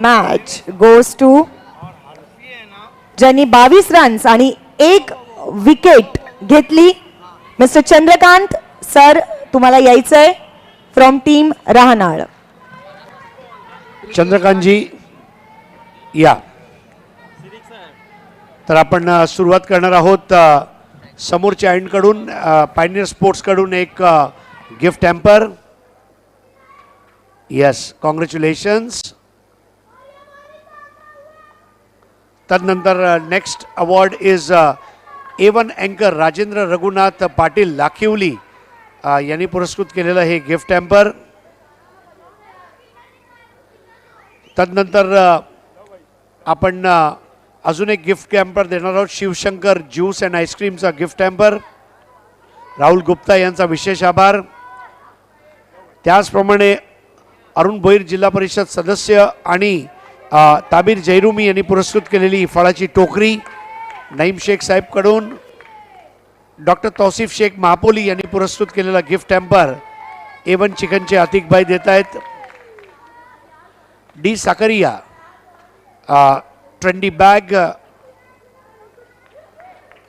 Match goes to ज्यांनी 22 runs आणि 1 wicket घेतली. मिस्टर चंद्रकांत सर, तुम्हाला यायचंय फ्रॉम टीम राहनाळ. चंद्रकांतजी या. तर आपण सुरुवात करणार आहोत. समोरच्या एंडकडून पायनियर स्पोर्ट्सकडून एक गिफ्ट हॅम्पर. Yes, congratulations. तदनंतर नेक्स्ट अवॉर्ड इज A1 अँकर राजेंद्र रघुनाथ पाटील लाखिवली यांनी पुरस्कृत केलेलं हे गिफ्ट हॅम्पर. तदनंतर आपण अजून एक गिफ्ट हॅम्पर देणार आहोत. शिवशंकर ज्यूस अँड आईस्क्रीमचा गिफ्ट हॅम्पर. राहुल गुप्ता यांचा विशेष आभार. त्याचप्रमाणे अरुण भोईर जिल्हा परिषद सदस्य आणि ताबीर जैरुमी यांनी पुरस्कृत केलेली फळाची टोकरी नईम शेख साहेबकडून. डॉक्टर तौसिफ शेख महापोली यांनी पुरस्कृत केलेला गिफ्ट हॅम्पर A1 चिकनचे अतिकभाई देत आहेत. D Sakaria trendy bag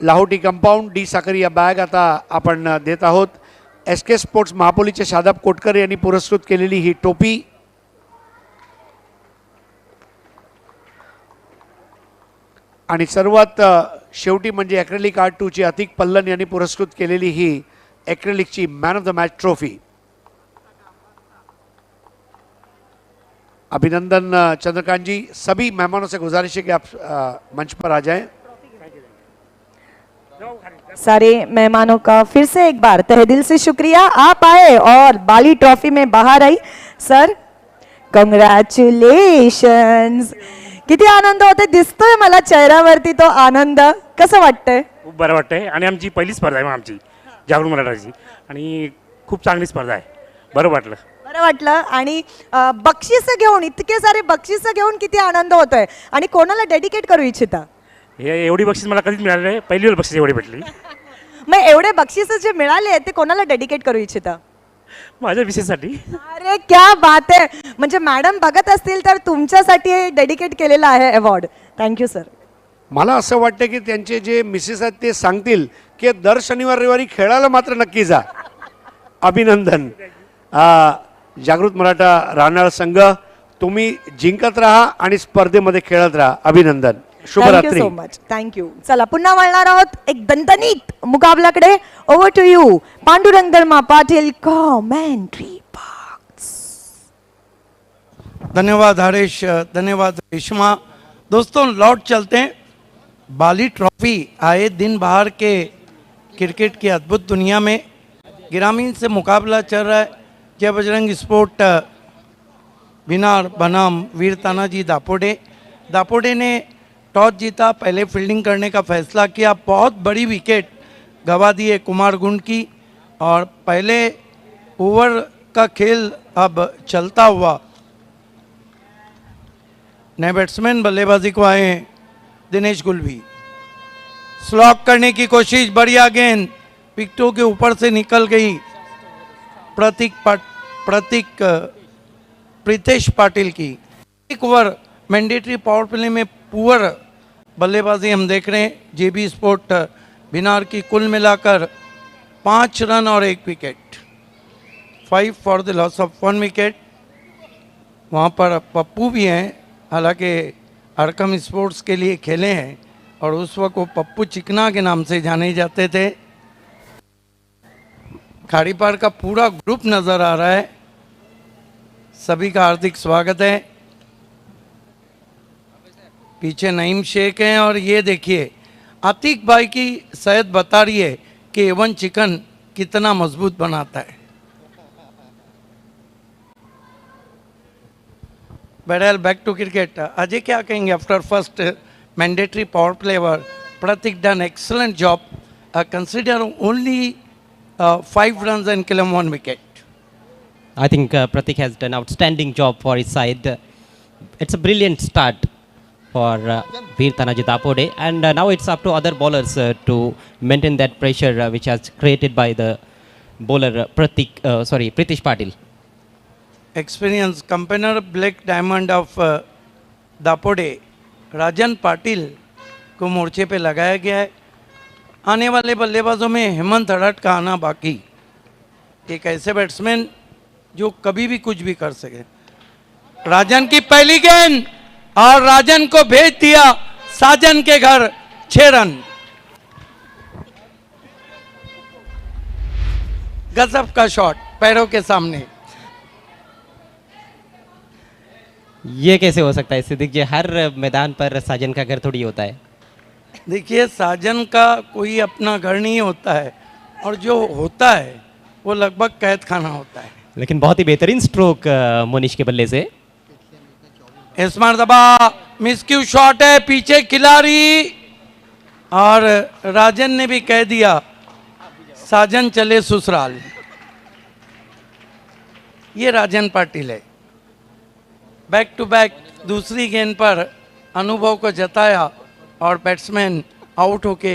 Lahoti compound D Sakaria bag आता आपण देत आहोत. SK स्पोर्ट्स महापोलीचे शादाब कोटकर यांनी पुरस्कृत केलेली ही टोपी. आणि सर्वात शेवटी म्हणजे ॲक्रेलिक आर्ट 2 ची अतिक पल्लन यांनी पुरस्कृत केलेली ही ॲक्रेलिकची man of the match trophy. अभिनंदन चंद्रकांत जी. सभी मेहमानों से गुजारिश है कि आप मंच पर आ जाएं. सारे मेहमानों का फिर से एक बार तहे दिल से शुक्रिया. आप आए और बाली ट्रॉफी में बाहर आई. Sir congratulations. किती आनंद होते, दिसतोय मला चेहऱ्यावरती तो आनंद. कसं वाटतंय? खूप बरं वाटतंय. आणि आमची पहिली स्पर्धा आहे आमची जागरूक मराठाची आणि खूप चांगली स्पर्धा आहे. बरं वाटलं. बरं वाटलं. आणि बक्षिसं घेऊन, इतके सारे बक्षिसं घेऊन किती आनंद होतोय. आणि कोणाला डेडिकेट करू इच्छिता? हे एवढी बक्षीस मला कधीच मिळाली नाही. पहिली वेळ बक्षीस एवढी भेटली. मग एवढे बक्षिसं जे मिळाले ते कोणाला डेडिकेट करू इच्छिता? माझ्या विषयासाठी. अरे क्या बात आहे. म्हणजे मॅडम बघत असतील तर तुमच्यासाठी डेडिकेट केलेला आहे अवॉर्ड. Thank you sir. मला असं वाटतं की त्यांचे जे मिसेस आहेत ते सांगतील की दर शनिवार रविवारी खेळायला मात्र नक्की जा. अभिनंदन. जागृत मराठा राहनाळ संघ, तुम्ही जिंकत राहा आणि स्पर्धेमध्ये खेळत राहा. अभिनंदन. शुभरात्री. Thank you so much. थँक्यू. चला पुन्हा वळणार आहोत एक दणदणीत मुकाबल्याकडे. Over to you Pandurang Dharma Patil, commentary box. धन्यवाद हरीश, धन्यवाद रेशमा. दोस्तों लौट चलते हैं. बाली ट्रॉफी आए दिन बाहर के क्रिकेट की अद्भुत दुनिया में ग्रामीण से मुकाबला चल रहा है. जय बजरंग स्पोर्ट बिनार बनाम वीर तानाजी दापोडे. दापोडे ने टॉस जीता, पहले फील्डिंग करने का फैसला किया. बहुत बड़ी विकेट गवा दी है कुमार गुंड की. और पहले ओवर का खेल अब चलता हुआ नए बैट्समैन बल्लेबाजी को आए हैं दिनेश गुलवी. स्लॉक करने की कोशिश, बढ़िया गेंद विकेटों के ऊपर से निकल गई. प्रीतेश पाटिल की एक ओवर मैंडेटरी पावर प्ले में पुअर बल्लेबाजी हम देख रहे हैं. JB स्पोर्ट बिनार की कुल मिलाकर 5 रन और 1 wicket. 5 for the loss of 1 wicket. वहाँ पर पप्पू भी हैं, हालांकि अरकम स्पोर्ट्स के लिए खेले हैं और उस वक्त वो पप्पू चिकना के नाम से जाने जाते थे. खाड़ी पार का पूरा ग्रुप नज़र आ रहा है. सभी का हार्दिक स्वागत है. पीछे नईम शेख हैं और ये देखिए अतीक भाई की सेहत बता रही है कि A1 चिकन कितना मजबूत बनाता है. बहरहाल बैक टू क्रिकेट. अजय क्या कहेंगे after first mandatory power play over? Prateek done excellent job. Consider only 5 runs and kill him 1 wicket. I think Pratik has done outstanding job for his side. It's a brilliant start for Veer Tanaji Dapode, and now it's up to other bowlers to maintain that pressure which has created by the bowler Pritish Patil. Experience campaigner Black Diamond of Dapode राजन पाटिल को मोर्चे पे लगाया गया है। आने वाले बल्लेबाजों में हेमंत हड़ट का आना बाकी, एक ऐसे बैट्समैन जो कभी भी कुछ भी कर सके। राजन की पहली गेंद और राजन को भेज दिया साजन के घर, 6 रन। गजब का शॉट पैरों के सामने। ये कैसे हो सकता है सिद्दीक जी? हर मैदान पर साजन का घर थोड़ी होता है। देखिए, साजन का कोई अपना घर नहीं होता है, और जो होता है वो लगभग कैद खाना होता है। लेकिन बहुत ही बेहतरीन स्ट्रोक मोनिश के बल्ले से। इस मरतबा मिसक्यू शॉट है, पीछे खिलाड़ी, और राजन ने भी कह दिया साजन चले ससुराल। ये राजन पाटिल है। बैक टू बैक दूसरी गेंद पर अनुभव को जताया और बैट्समैन आउट होके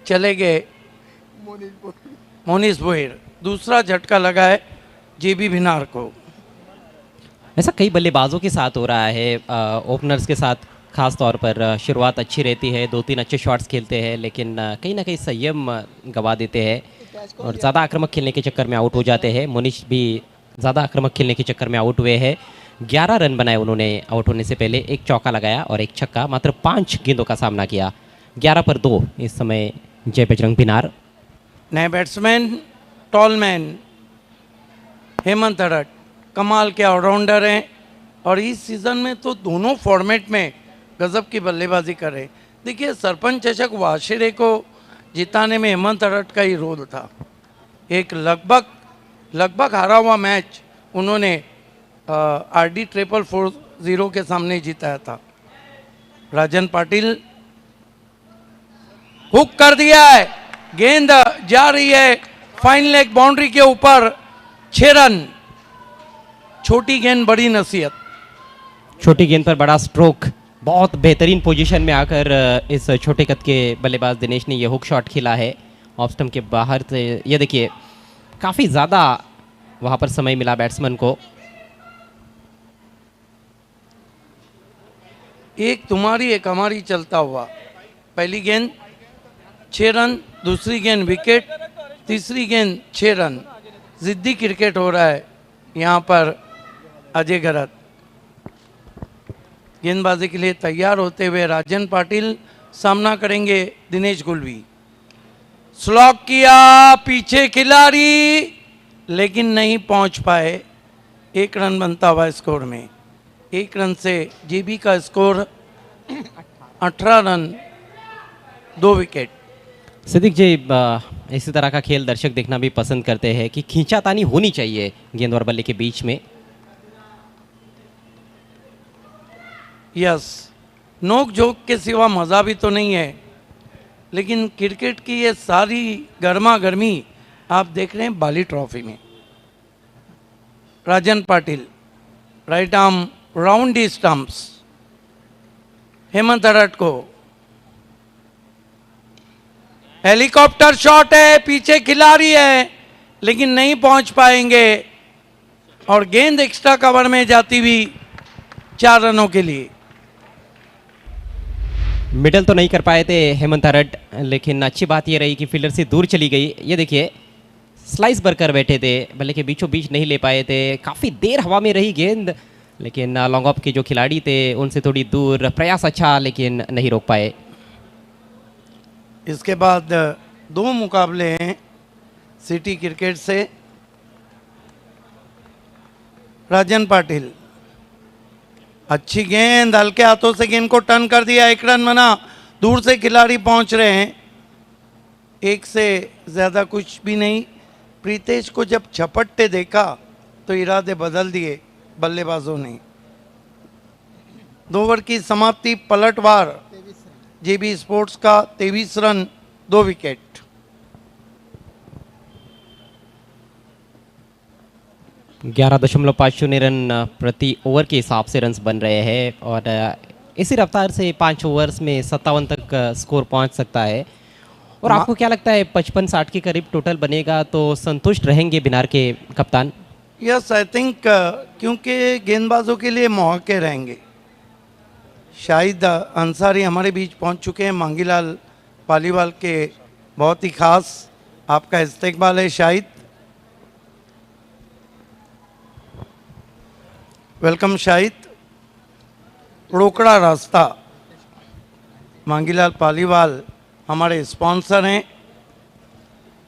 चले गए। मोनिश भोईर दूसरा झटका लगा है जेबी भिनार को। ऐसा कई बल्लेबाजों के साथ हो रहा है, ओपनर्स के साथ खास तौर पर शुरुआत अच्छी रहती है, 2-3 अच्छे शॉट्स खेलते हैं, लेकिन कहीं ना कहीं संयम गवा देते हैं और ज़्यादा आक्रामक खेलने के चक्कर में आउट हो जाते हैं। मोनिश भी ज़्यादा आक्रामक खेलने के चक्कर में आउट हुए हैं। 11 रन बनाए उन्होंने आउट होने से पहले, एक चौका लगाया और एक छक्का, मात्र 5 गेंदों का सामना किया। 11 पर 2 इस समय जय बजरंग भिनार। नए बैट्समैन टॉलमैन हेमंत हड़ट कमाल के ऑलराउंडर हैं, और इस सीज़न में तो दोनों फॉर्मेट में गजब की बल्लेबाजी कर रहे। देखिए, सरपंच चषक वाशिरे को जिताने में हेमंत हड़ट का ही रोल था। एक लगभग हारा हुआ मैच उन्होंने RD 440 के सामने जीताया था। राजन पाटिल हुक कर दिया है, गेंद जा रही है फाइन लेग बाउंड्री के ऊपर, 6 रन। छोटी गेंद बड़ी नसीहत। छोटी गेंद पर बड़ा स्ट्रोक, बहुत बेहतरीन पोजीशन में आकर इस छोटे कद के बल्लेबाज दिनेश ने ये हुक शॉट खेला है ऑफ स्टंप के बाहर से। ये देखिए, काफ़ी ज़्यादा वहाँ पर समय मिला बैट्समैन को। एक तुम्हारी एक हमारी चलता हुआ। पहली गेंद 6 रन, दूसरी गेंद विकेट, तीसरी गेंद 6 रन। जिद्दी क्रिकेट हो रहा है यहाँ पर। अजय गरत गेंदबाजी के लिए तैयार होते हुए राजन पाटिल सामना करेंगे दिनेश गुलवी। स्लॉक किया, पीछे खिलाड़ी, लेकिन नहीं पहुंच पाए। 1 रन बनता हुआ स्कोर में। 1 रन से जेबी का स्कोर 18 रन, 2 विकेट। सिद्दीक जी, इसी तरह का खेल दर्शक देखना भी पसंद करते हैं कि खींचातानी होनी चाहिए गेंद और बल्ले के बीच में। यस, नोक झोंक के सिवा मज़ा भी तो नहीं है, लेकिन क्रिकेट की ये सारी गर्मा गर्मी आप देख रहे हैं बाली ट्रॉफी में। राजन पाटिल राइट आर्म राउंड दी स्टंप्स। हेमंत हड़ट को हेलीकॉप्टर शॉट है, पीछे खिलाड़ी है, लेकिन नहीं पहुंच पाएंगे, और गेंद एक्स्ट्रा कवर में जाती हुई 4 रनों के लिए। मिडल तो नहीं कर पाए थे हेमंत हड़ट, लेकिन अच्छी बात ये रही कि फील्डर से दूर चली गई। ये देखिए, स्लाइस भरकर बैठे थे, बल्ले के बीचों बीच नहीं ले पाए थे। काफ़ी देर हवा में रही गेंद, लेकिन लॉन्ग ऑफ के जो खिलाड़ी थे उनसे थोड़ी दूर। प्रयास अच्छा, लेकिन नहीं रोक पाए। इसके बाद 2 मुकाबले हैं सिटी क्रिकेट से। राजन पाटिल अच्छी गेंद, हल्के हाथों से गेंद को टर्न कर दिया, 1 रन बना। दूर से खिलाड़ी पहुंच रहे हैं, 1 से ज़्यादा कुछ भी नहीं। प्रीतेश को जब झपटते देखा तो इरादे बदल दिए बल्लेबाजों ने। 2 ओवर की समाप्ति, पलटवार जेबी स्पोर्ट्स का 23 रन, 2 विकेट। 11.50 रन प्रति ओवर के हिसाब से रन्स बन रहे हैं, और इसी रफ्तार से 5 ओवर्स में 57 तक स्कोर पहुंच सकता है। और आपको क्या लगता है 55-60 के करीब टोटल बनेगा तो संतुष्ट रहेंगे बिनार के कप्तान? यस, आई थिंक क्योंकि गेंदबाजों के लिए मौके रहेंगे। शाहिद अंसारी हमारे बीच पहुंच चुके हैं। मांगीलाल पालीवाल के बहुत ही खास आपका इस्तेकबाल है शाहिद। वेलकम शाहिद। रोकड़ा रास्ता मांगीलाल पालीवाल हमारे स्पॉन्सर हैं।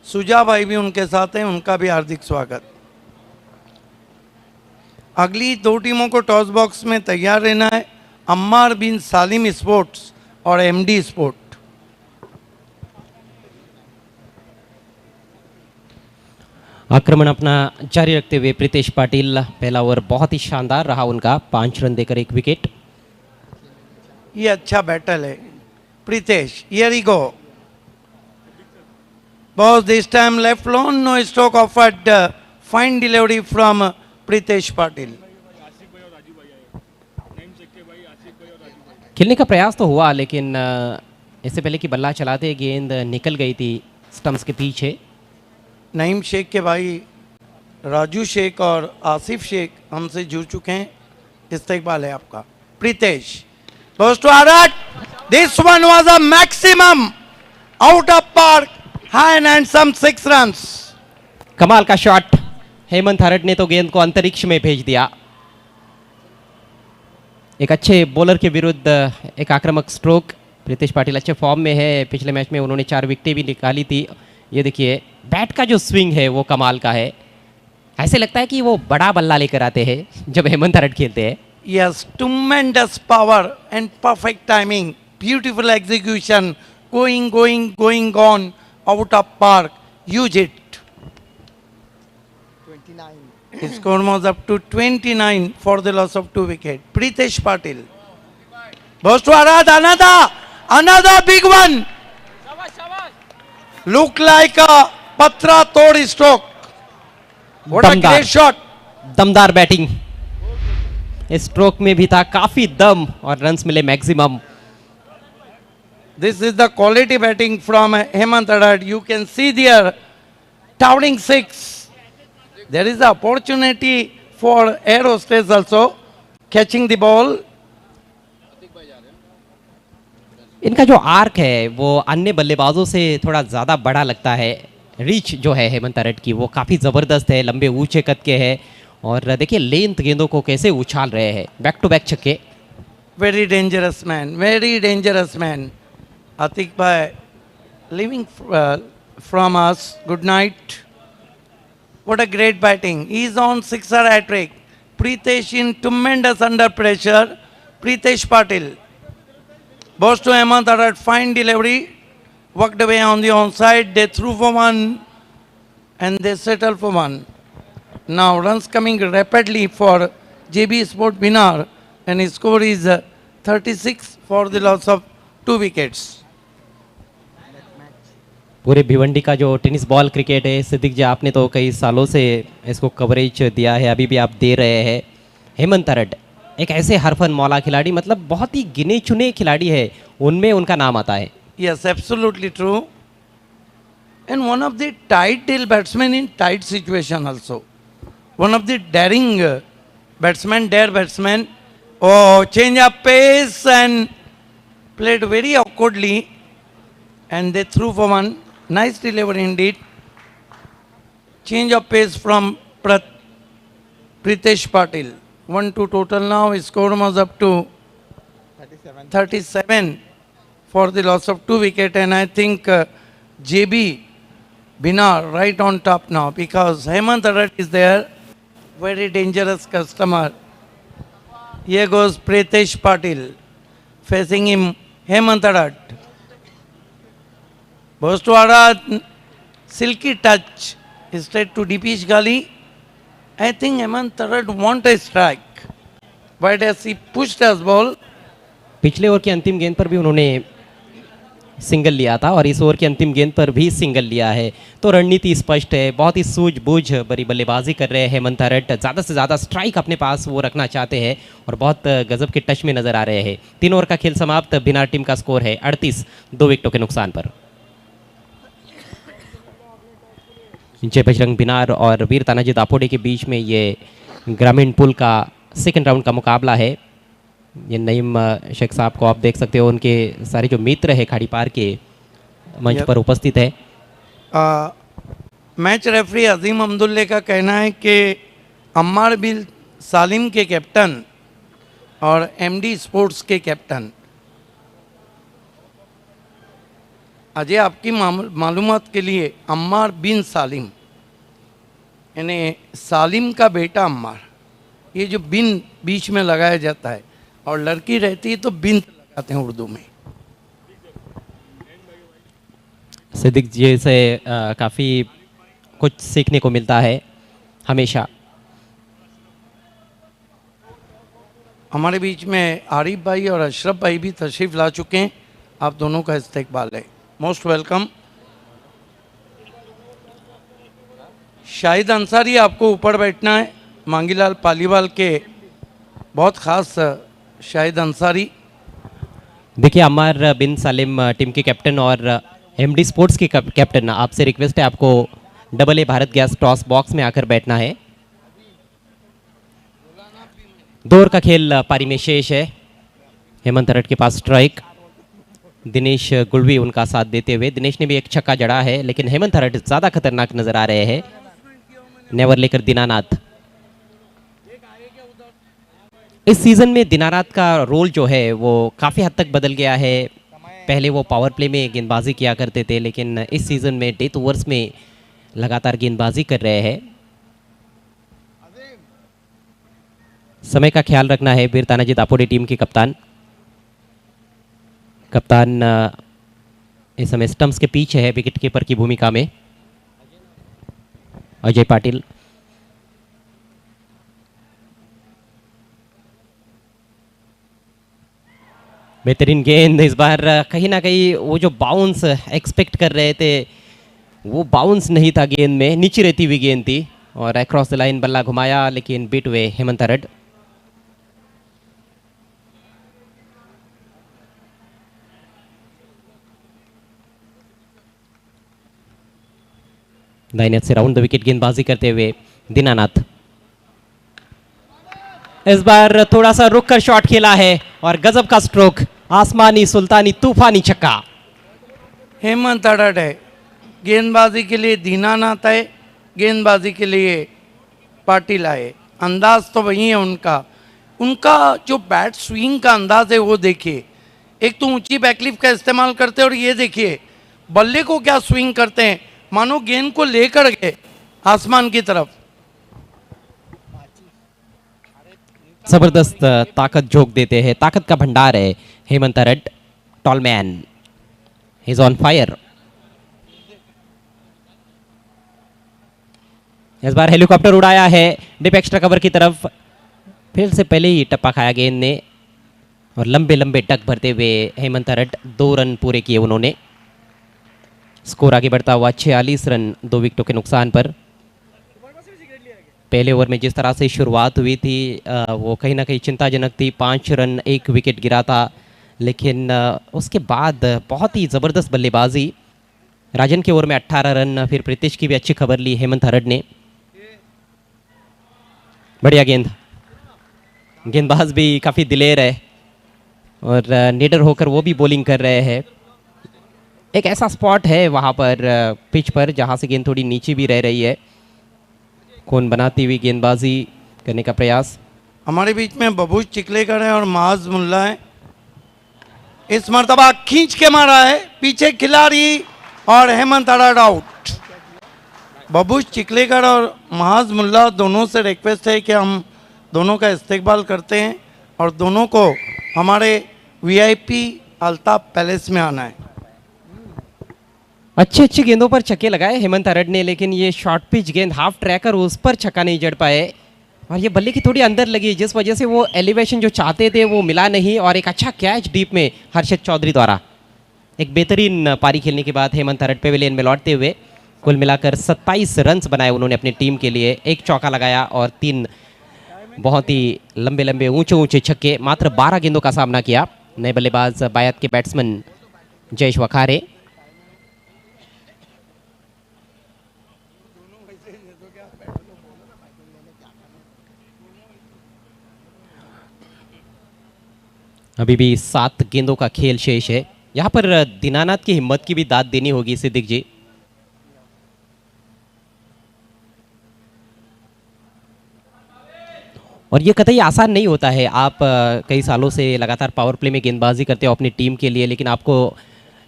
सुजा भाई भी उनके साथ हैं, उनका भी हार्दिक स्वागत। अगली दो टीमों को टॉस बॉक्स में तैयार रहना है, अम्मार बिन सालिम स्पोर्ट्स और एमडी स्पोर्ट। आक्रमण अपना जारी रखते हुए प्रीतेश पाटिल, पहला ओवर बहुत ही शानदार रहा उनका, 5 रन देकर 1 विकेट। ये अच्छा बैटल है Pritesh. Here he go boss, this time left alone, no stroke offered, fine delivery from Pritesh Patil. खेलने का प्रयास तो हुआ, लेकिन इससे पहले कि बल्ला चलाते गेंद निकल गई थी स्टंप्स के पीछे। नईम शेख के भाई राजू शेख और आसिफ शेख हमसे जुड़ चुके हैं। इस्तेकबाल है आपका। Pritesh goes to Arat. This one was a maximum out of park, high and some 6 runs. कमाल का शॉट, हेमंत हरट ने तो गेंद को अंतरिक्ष में भेज दिया। एक अच्छे बॉलर के विरुद्ध एक आक्रामक स्ट्रोक। प्रीतेश पाटिल अच्छे फॉर्म में है, पिछले मैच में उन्होंने 4 विकेटें भी निकाली थी। ये देखिए बैट का जो स्विंग है वो कमाल का है, ऐसे लगता है कि वो बड़ा बल्ला लेकर आते हैं जब हेमंत हरट खेलते हैं। Yes, tremendous power and perfect timing, beautiful execution, going on, out of park, huge hit. 29. His score was up to 29 for the loss of 2 wickets. Pritesh Patil. Goes to Arad, another big one. Look like a patra tod stroke. What a दमदार, great shot. दमदार batting, stroke में भी था काफी दम और runs मिले maximum. This is the quality batting from Hemant Arad. You can see there, towering 6. There is the opportunity for air hostess also, catching the ball. इनका जो आर्क है वो अन्य बल्लेबाजों से थोड़ा ज़्यादा बड़ा लगता है। रीच जो है हेमंत हरट की वो काफ़ी ज़बरदस्त है, लंबे ऊंचे कद के है और देखिए लेंथ गेंदों को कैसे उछाल रहे हैं, बैक टू बैक छक्के। Very dangerous man, very dangerous man. Atik bhai, leaving from us, good night. What a great batting. He is on 6er hat-trick. Pritesh in tremendous under pressure. Pritesh Patil. Boss to Hemant Arad, fine delivery. Worked away on the onside. They threw for 1 and they settled for 1. Now runs coming rapidly for JB Sport Binar and his score is 36 for the loss of 2 wickets. पूरे भिवंडी का जो tennis ball cricket है, सिद्दीक जी आपने तो कई सालों से इसको कवरेज दिया है, अभी भी आप दे रहे हैं। हेमंत हरट एक ऐसे हरफन मौला खिलाड़ी, मतलब बहुत ही गिने चुने खिलाड़ी है, उनमें उनका नाम आता है। Yes, absolutely true. And one of the tight tail batsmen in tight situation also. One of the daring batsman. Oh, change up pace and played very awkwardly. And they threw for 1. Nice delivery indeed. Change of pace from Pritesh Patil. 1-2 total now. His score was up to 37 for the loss of 2 wickets. And I think JB Binar right on top now because Hemant Arad is there. Very dangerous customer. Here goes Pritesh Patil. Facing him, Hemant Arad. Goes to Arad. Silky touch. Straight to Deepish Gali. I think Hemant Arad want a strike. But as he pushed his ball, पिछले over की अंतिम गेंद पर भी उन्होंने single लिया था और इस ओवर की अंतिम गेंद पर भी सिंगल लिया है, तो रणनीति स्पष्ट है। बहुत ही सूझबूझ भरी बल्लेबाजी कर रहे हैं हेमंत हरट, ज़्यादा से ज़्यादा स्ट्राइक अपने पास वो रखना चाहते हैं और बहुत गजब के टच में नजर आ रहे हैं। 3 ओवर का खेल समाप्त, बिनार टीम का स्कोर है 38, 2 विकेटों के नुकसान पर। जय बजरंग बिनार और वीर तानाजी दापोडे के बीच में ये ग्रामीण पुल का सेकेंड राउंड का मुकाबला है। ये नईम शेख साहब को आप देख सकते हो, उनके सारे जो मित्र है खाड़ी पार के मंच पर उपस्थित है। मैच रेफरी अजीम अब्दुल्ले का कहना है कि अम्मार बिन सालिम के कैप्टन और एमडी स्पोर्ट्स के कैप्टन, अजय आपकी मालूमात के लिए, अम्मार बिन सालिम यानी सालिम का बेटा अम्मार, ये जो बिन बीच में लगाया जाता है और लड़की रहती है तो बिन लगाते हैं उर्दू में। सिद्दीक जी से काफ़ी कुछ सीखने को मिलता है हमेशा। हमारे बीच में आरिफ भाई और अशरफ भाई भी तशरीफ़ ला चुके हैं, आप दोनों का इस्तकबाल है, मोस्ट वेलकम। शाहिद अंसारी आपको ऊपर बैठना है, मांगीलाल पालीवाल के बहुत ख़ास शाहिद अंसारी। देखिए अम्मार बिन सालिम टीम के कैप्टन और एमडी स्पोर्ट्स के कैप्टन, आपसे रिक्वेस्ट है आपको AA Bharat gas toss box में आकर बैठना है। 2 ओवर का खेल पारी में शेष है। हेमंत हरट के पास स्ट्राइक, दिनेश गुलवी उनका साथ देते हुए, दिनेश ने भी एक छक्का जड़ा है, लेकिन हेमंत हरट ज़्यादा खतरनाक नजर आ रहे हैं। नेवर लेकर दीनानाथ, इस सीजन में दीनानाथ का रोल जो है वो काफ़ी हद तक बदल गया है। पहले वो पावर प्ले में गेंदबाजी किया करते थे, लेकिन इस सीज़न में डेथ ओवर्स में लगातार गेंदबाजी कर रहे हैं। समय का ख्याल रखना है वीर तानाजी दापोडे टीम के कप्तान इस समय स्टंप्स के पीछे है विकेट कीपर की भूमिका में अजय पाटिल। बेहतरीन गेंद, इस बार कहीं ना कहीं वो जो बाउंस एक्सपेक्ट कर रहे थे वो बाउंस नहीं था गेंद में, नीचे रहती हुई गेंद थी और अक्रॉस द लाइन बल्ला घुमाया, लेकिन बीट हुए हेमंत हरट। दाहिने से राउंड द विकेट गेंदबाजी करते हुए दीनानाथ। इस बार थोड़ा सा रुक कर शॉट खेला है और गजब का स्ट्रोक, आसमानी सुल्तानी तूफानी छक्का। हेमंत हरट है, गेंदबाजी के लिए दीनानाथ है, गेंदबाजी के लिए पाटिल आए। अंदाज तो वही है उनका, उनका जो बैट स्विंग का अंदाज है वो देखिए। एक तो ऊंची बैकलिफ्ट का इस्तेमाल करते हैं और ये देखिए बल्ले को क्या स्विंग करते हैं, मानो गेंद को लेकर गए आसमान की तरफ। जबरदस्त ताकत झोंक देते हैं, ताकत का भंडार है Hemant Harat. Tall man, he is on fire. इस बार हेलीकॉप्टर उड़ाया है डिप एक्स्ट्रा कवर की तरफ, फिर से पहले ही टप्पा खाया गेंद ने और लंबे लंबे टक भरते हुए हेमंत हरट 2 रन पूरे किए उन्होंने। स्कोर आगे बढ़ता हुआ 46 रन 2 विकेटों के नुकसान पर। पहले ओवर में जिस तरह से शुरुआत हुई थी वो कहीं ना कहीं चिंताजनक थी। 5 रन 1 विकेट गिरा था, लेकिन उसके बाद बहुत ही ज़बरदस्त बल्लेबाजी। राजन के ओवर में 18 रन, फिर प्रीतिश की भी अच्छी खबर ली हेमंत हरट ने। बढ़िया गेंद, गेंदबाज भी काफ़ी दिलेर है और निडर होकर वो भी बॉलिंग कर रहे हैं। एक ऐसा स्पॉट है वहाँ पर पिच पर जहाँ से गेंद थोड़ी नीचे भी रह रही है। कौन बनाती हुई गेंदबाजी करने का प्रयास। हमारे बीच में बबूज चिकलेकर है और माज मुल्ला है। इस मर्तबा खींच के मारा है पीछे खिलाड़ी और हेमंत हरट आउट। बबूज चिकलेकर और महाज मुल्ला दोनों से रिक्वेस्ट है कि हम दोनों का इस्तकबाल करते हैं और दोनों को हमारे VIP अल्ताफ पैलेस में आना है। अच्छी अच्छी गेंदों पर छक्के लगाए हेमंत हरट ने, लेकिन ये शॉर्ट पिच गेंद हाफ ट्रैकर उस पर छक्का नहीं जड़ पाए और ये बल्ले की थोड़ी अंदर लगी, जिस वजह से वो एलिवेशन जो चाहते थे वो मिला नहीं। और एक अच्छा कैच डीप में हर्षद चौधरी द्वारा। एक बेहतरीन पारी खेलने के बाद हेमंत हरट पेविलियन में लौटते हुए कुल मिलाकर 27 रन्स बनाए उन्होंने अपनी टीम के लिए। एक चौका लगाया और 3 बहुत ही लंबे लंबे ऊंचे ऊंचे छक्के। मात्र 12 गेंदों का सामना किया नए बल्लेबाज बायत के बैट्समैन जयेश वखारे। अभी भी 7 गेंदों का खेल शेष है। यहाँ पर दीनानाथ की हिम्मत की भी दाद देनी होगी सिद्दीक जी। और ये कतई आसान नहीं होता है। आप कई सालों से लगातार पावर प्ले में गेंदबाजी करते हो अपनी टीम के लिए, लेकिन आपको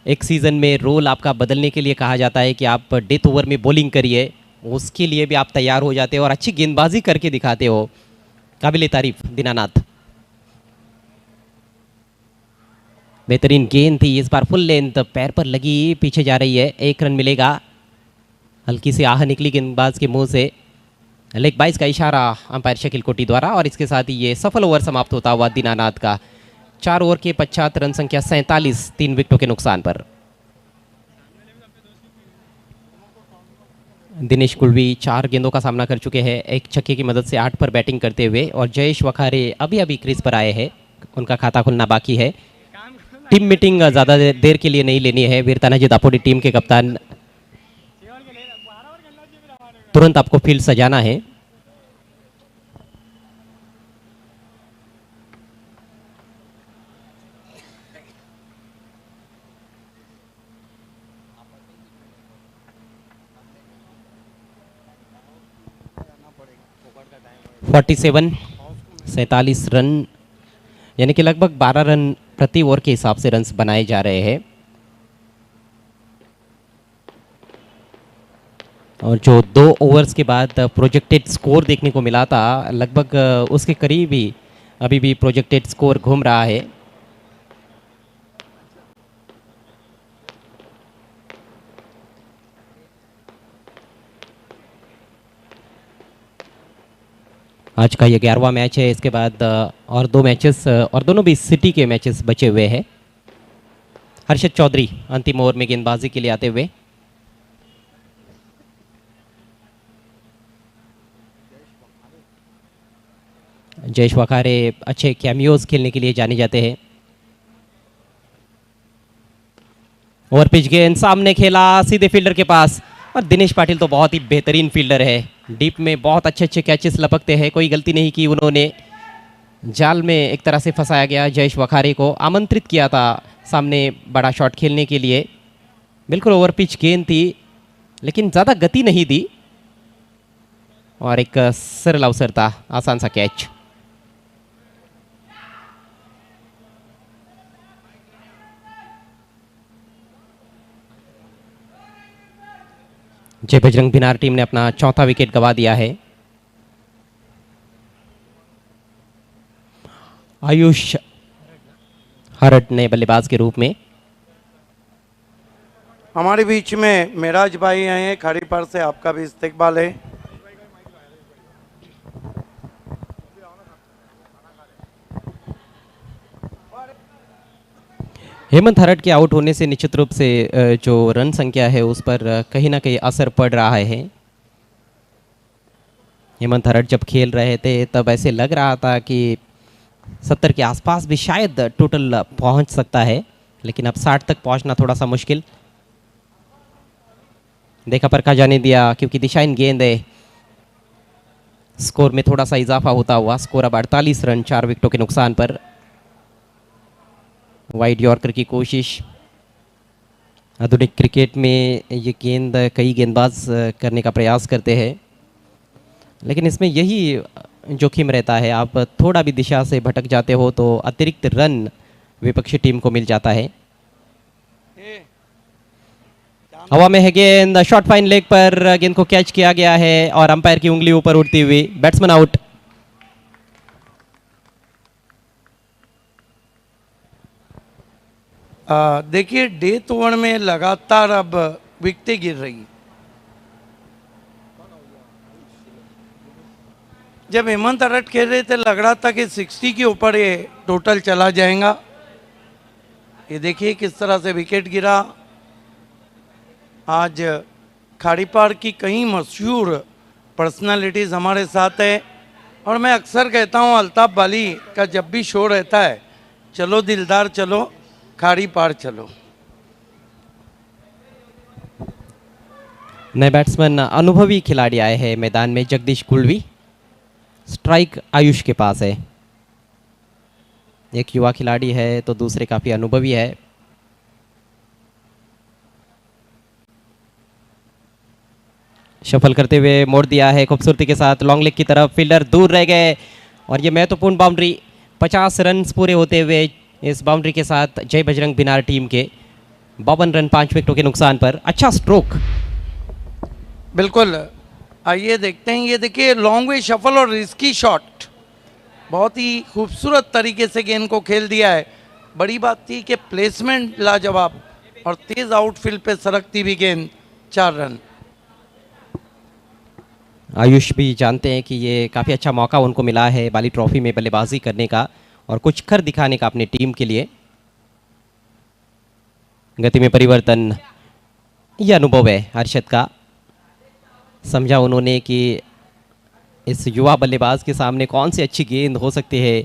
एक सीज़न में रोल आपका बदलने के लिए कहा जाता है कि आप डेथ ओवर में बॉलिंग करिए, उसके लिए भी आप तैयार हो जाते हो और अच्छी गेंदबाजी करके दिखाते हो। काबिल तारीफ दीनानाथ। बेहतरीन गेंद थी, इस बार फुल लेंथ पैर पर लगी, पीछे जा रही है, 1 रन मिलेगा। हल्की सी आह निकली गेंदबाज के मुंह से। लेग बाइस का इशारा अंपायर शकील कोटी द्वारा और इसके साथ ही ये सफल ओवर समाप्त होता हुआ दीनानाथ का। 4 ओवर के पश्चात रन संख्या 47, 3 विकेटों के नुकसान पर। दिनेश कुलवी 4 गेंदों का सामना कर चुके हैं, एक छक्के की मदद से 8 पर बैटिंग करते हुए, और जयेश वखारे अभी अभी क्रीज पर आए हैं, उनका खाता खुलना बाकी है। टीम मीटिंग ज़्यादा देर के लिए नहीं लेनी है। वीर तानाजी दापोडी टीम के कप्तान, तुरंत आपको फील्ड सजाना है। (47) 47 रन, यानी कि लगभग 12 रन प्रति ओवर के हिसाब से रन्स बनाए जा रहे हैं। और जो 2 ओवर्स के बाद प्रोजेक्टेड स्कोर देखने को मिला था, लगभग उसके करीब ही अभी भी प्रोजेक्टेड स्कोर घूम रहा है। आज का ये 11वां मैच है। इसके बाद और 2 मैचेस, और दोनों भी सिटी के मैचेस बचे हुए हैं। हर्षद चौधरी अंतिम ओवर में गेंदबाजी के लिए आते हुए। जयेश वखारे अच्छे कैमियोज खेलने के लिए जाने जाते हैं। ओवर पिच गेंद सामने खेला, सीधे फील्डर के पास, और दिनेश पाटिल तो बहुत ही बेहतरीन फील्डर है। डीप में बहुत अच्छे अच्छे कैचेस लपकते हैं, कोई गलती नहीं की उन्होंने। जाल में एक तरह से फंसाया गया। जयेश वखारे को आमंत्रित किया था सामने बड़ा शॉट खेलने के लिए। बिल्कुल ओवर पिच गेंद थी, लेकिन ज़्यादा गति नहीं दी, और एक सरल अवसर था, आसान सा कैच। जय बजरंग भिनार टीम ने अपना 4था विकेट गंवा दिया है। आयुष हरट ने बल्लेबाज के रूप में। हमारे बीच में मेराज भाई आए हैं खाड़ी पार से, आपका भी इस्तकबाल है। हेमंत हरट के आउट होने से निश्चित रूप से जो रन संख्या है उस पर कहीं ना कहीं असर पड़ रहा है। हेमंत हरट जब खेल रहे थे तब ऐसे लग रहा था कि 70 के आसपास भी शायद टोटल पहुंच सकता है, लेकिन अब 60 तक पहुंचना थोड़ा सा मुश्किल। देखा पर का जाने दिया, क्योंकि दिशाहीन गेंद है। स्कोर में थोड़ा सा इजाफा होता हुआ स्कोर अब 48 रन 4 विकेटों के नुकसान पर। वाइड यॉर्कर की कोशिश। आधुनिक क्रिकेट में ये गेंद कई गेंदबाज करने का प्रयास करते हैं, लेकिन इसमें यही जोखिम रहता है, आप थोड़ा भी दिशा से भटक जाते हो तो अतिरिक्त रन विपक्षी टीम को मिल जाता है। हवा में है गेंद, शॉर्ट फाइन लेग पर गेंद को कैच किया गया है और अंपायर की उंगली ऊपर उठती हुई, बैट्समैन आउट। देखिए डेथ ओवर में लगातार अब विकेटें गिर रही। जब हेमंत हरट खेल रहे थे लग रहा था कि 60 के ऊपर ये टोटल चला जाएगा। ये देखिए किस तरह से विकेट गिरा। आज खाड़ीपार की कई मशहूर पर्सनालिटीज़ हमारे साथ है, और मैं अक्सर कहता हूँ अल्ताफ बाली का जब भी शो रहता है, चलो दिलदार चलो, खाड़ी पार चलो। नए बैट्समैन अनुभवी खिलाड़ी आए हैं मैदान में। जगदीश कुलवी, स्ट्राइक आयुष के पास है। एक युवा खिलाड़ी है तो दूसरे काफ़ी अनुभवी है। शफल करते हुए मोड़ दिया है खूबसूरती के साथ लॉन्ग लेग की तरफ, फील्डर दूर रह गए और ये महत्वपूर्ण बाउंड्री। 50 रन पूरे होते हुए इस बाउंड्री के साथ जय बजरंग बिनार टीम के 52 रन 5 विकेटों के नुकसान पर। अच्छा स्ट्रोक। बिल्कुल, आइए देखते हैं। ये देखिए लॉन्ग वे शफल और रिस्की शॉट, बहुत ही खूबसूरत तरीके से गेंद को खेल दिया है। बड़ी बात थी कि प्लेसमेंट लाजवाब और तेज आउटफील्ड पे सरकती भी गेंद, 4 रन। आयुष भी जानते हैं कि ये काफ़ी अच्छा मौका उनको मिला है बाली ट्रॉफी में बल्लेबाजी करने का और कुछ कर दिखाने का अपनी टीम के लिए। गति में परिवर्तन, ये अनुभव है हर्षद का। समझा उन्होंने कि इस युवा बल्लेबाज के सामने कौन सी अच्छी गेंद हो सकती है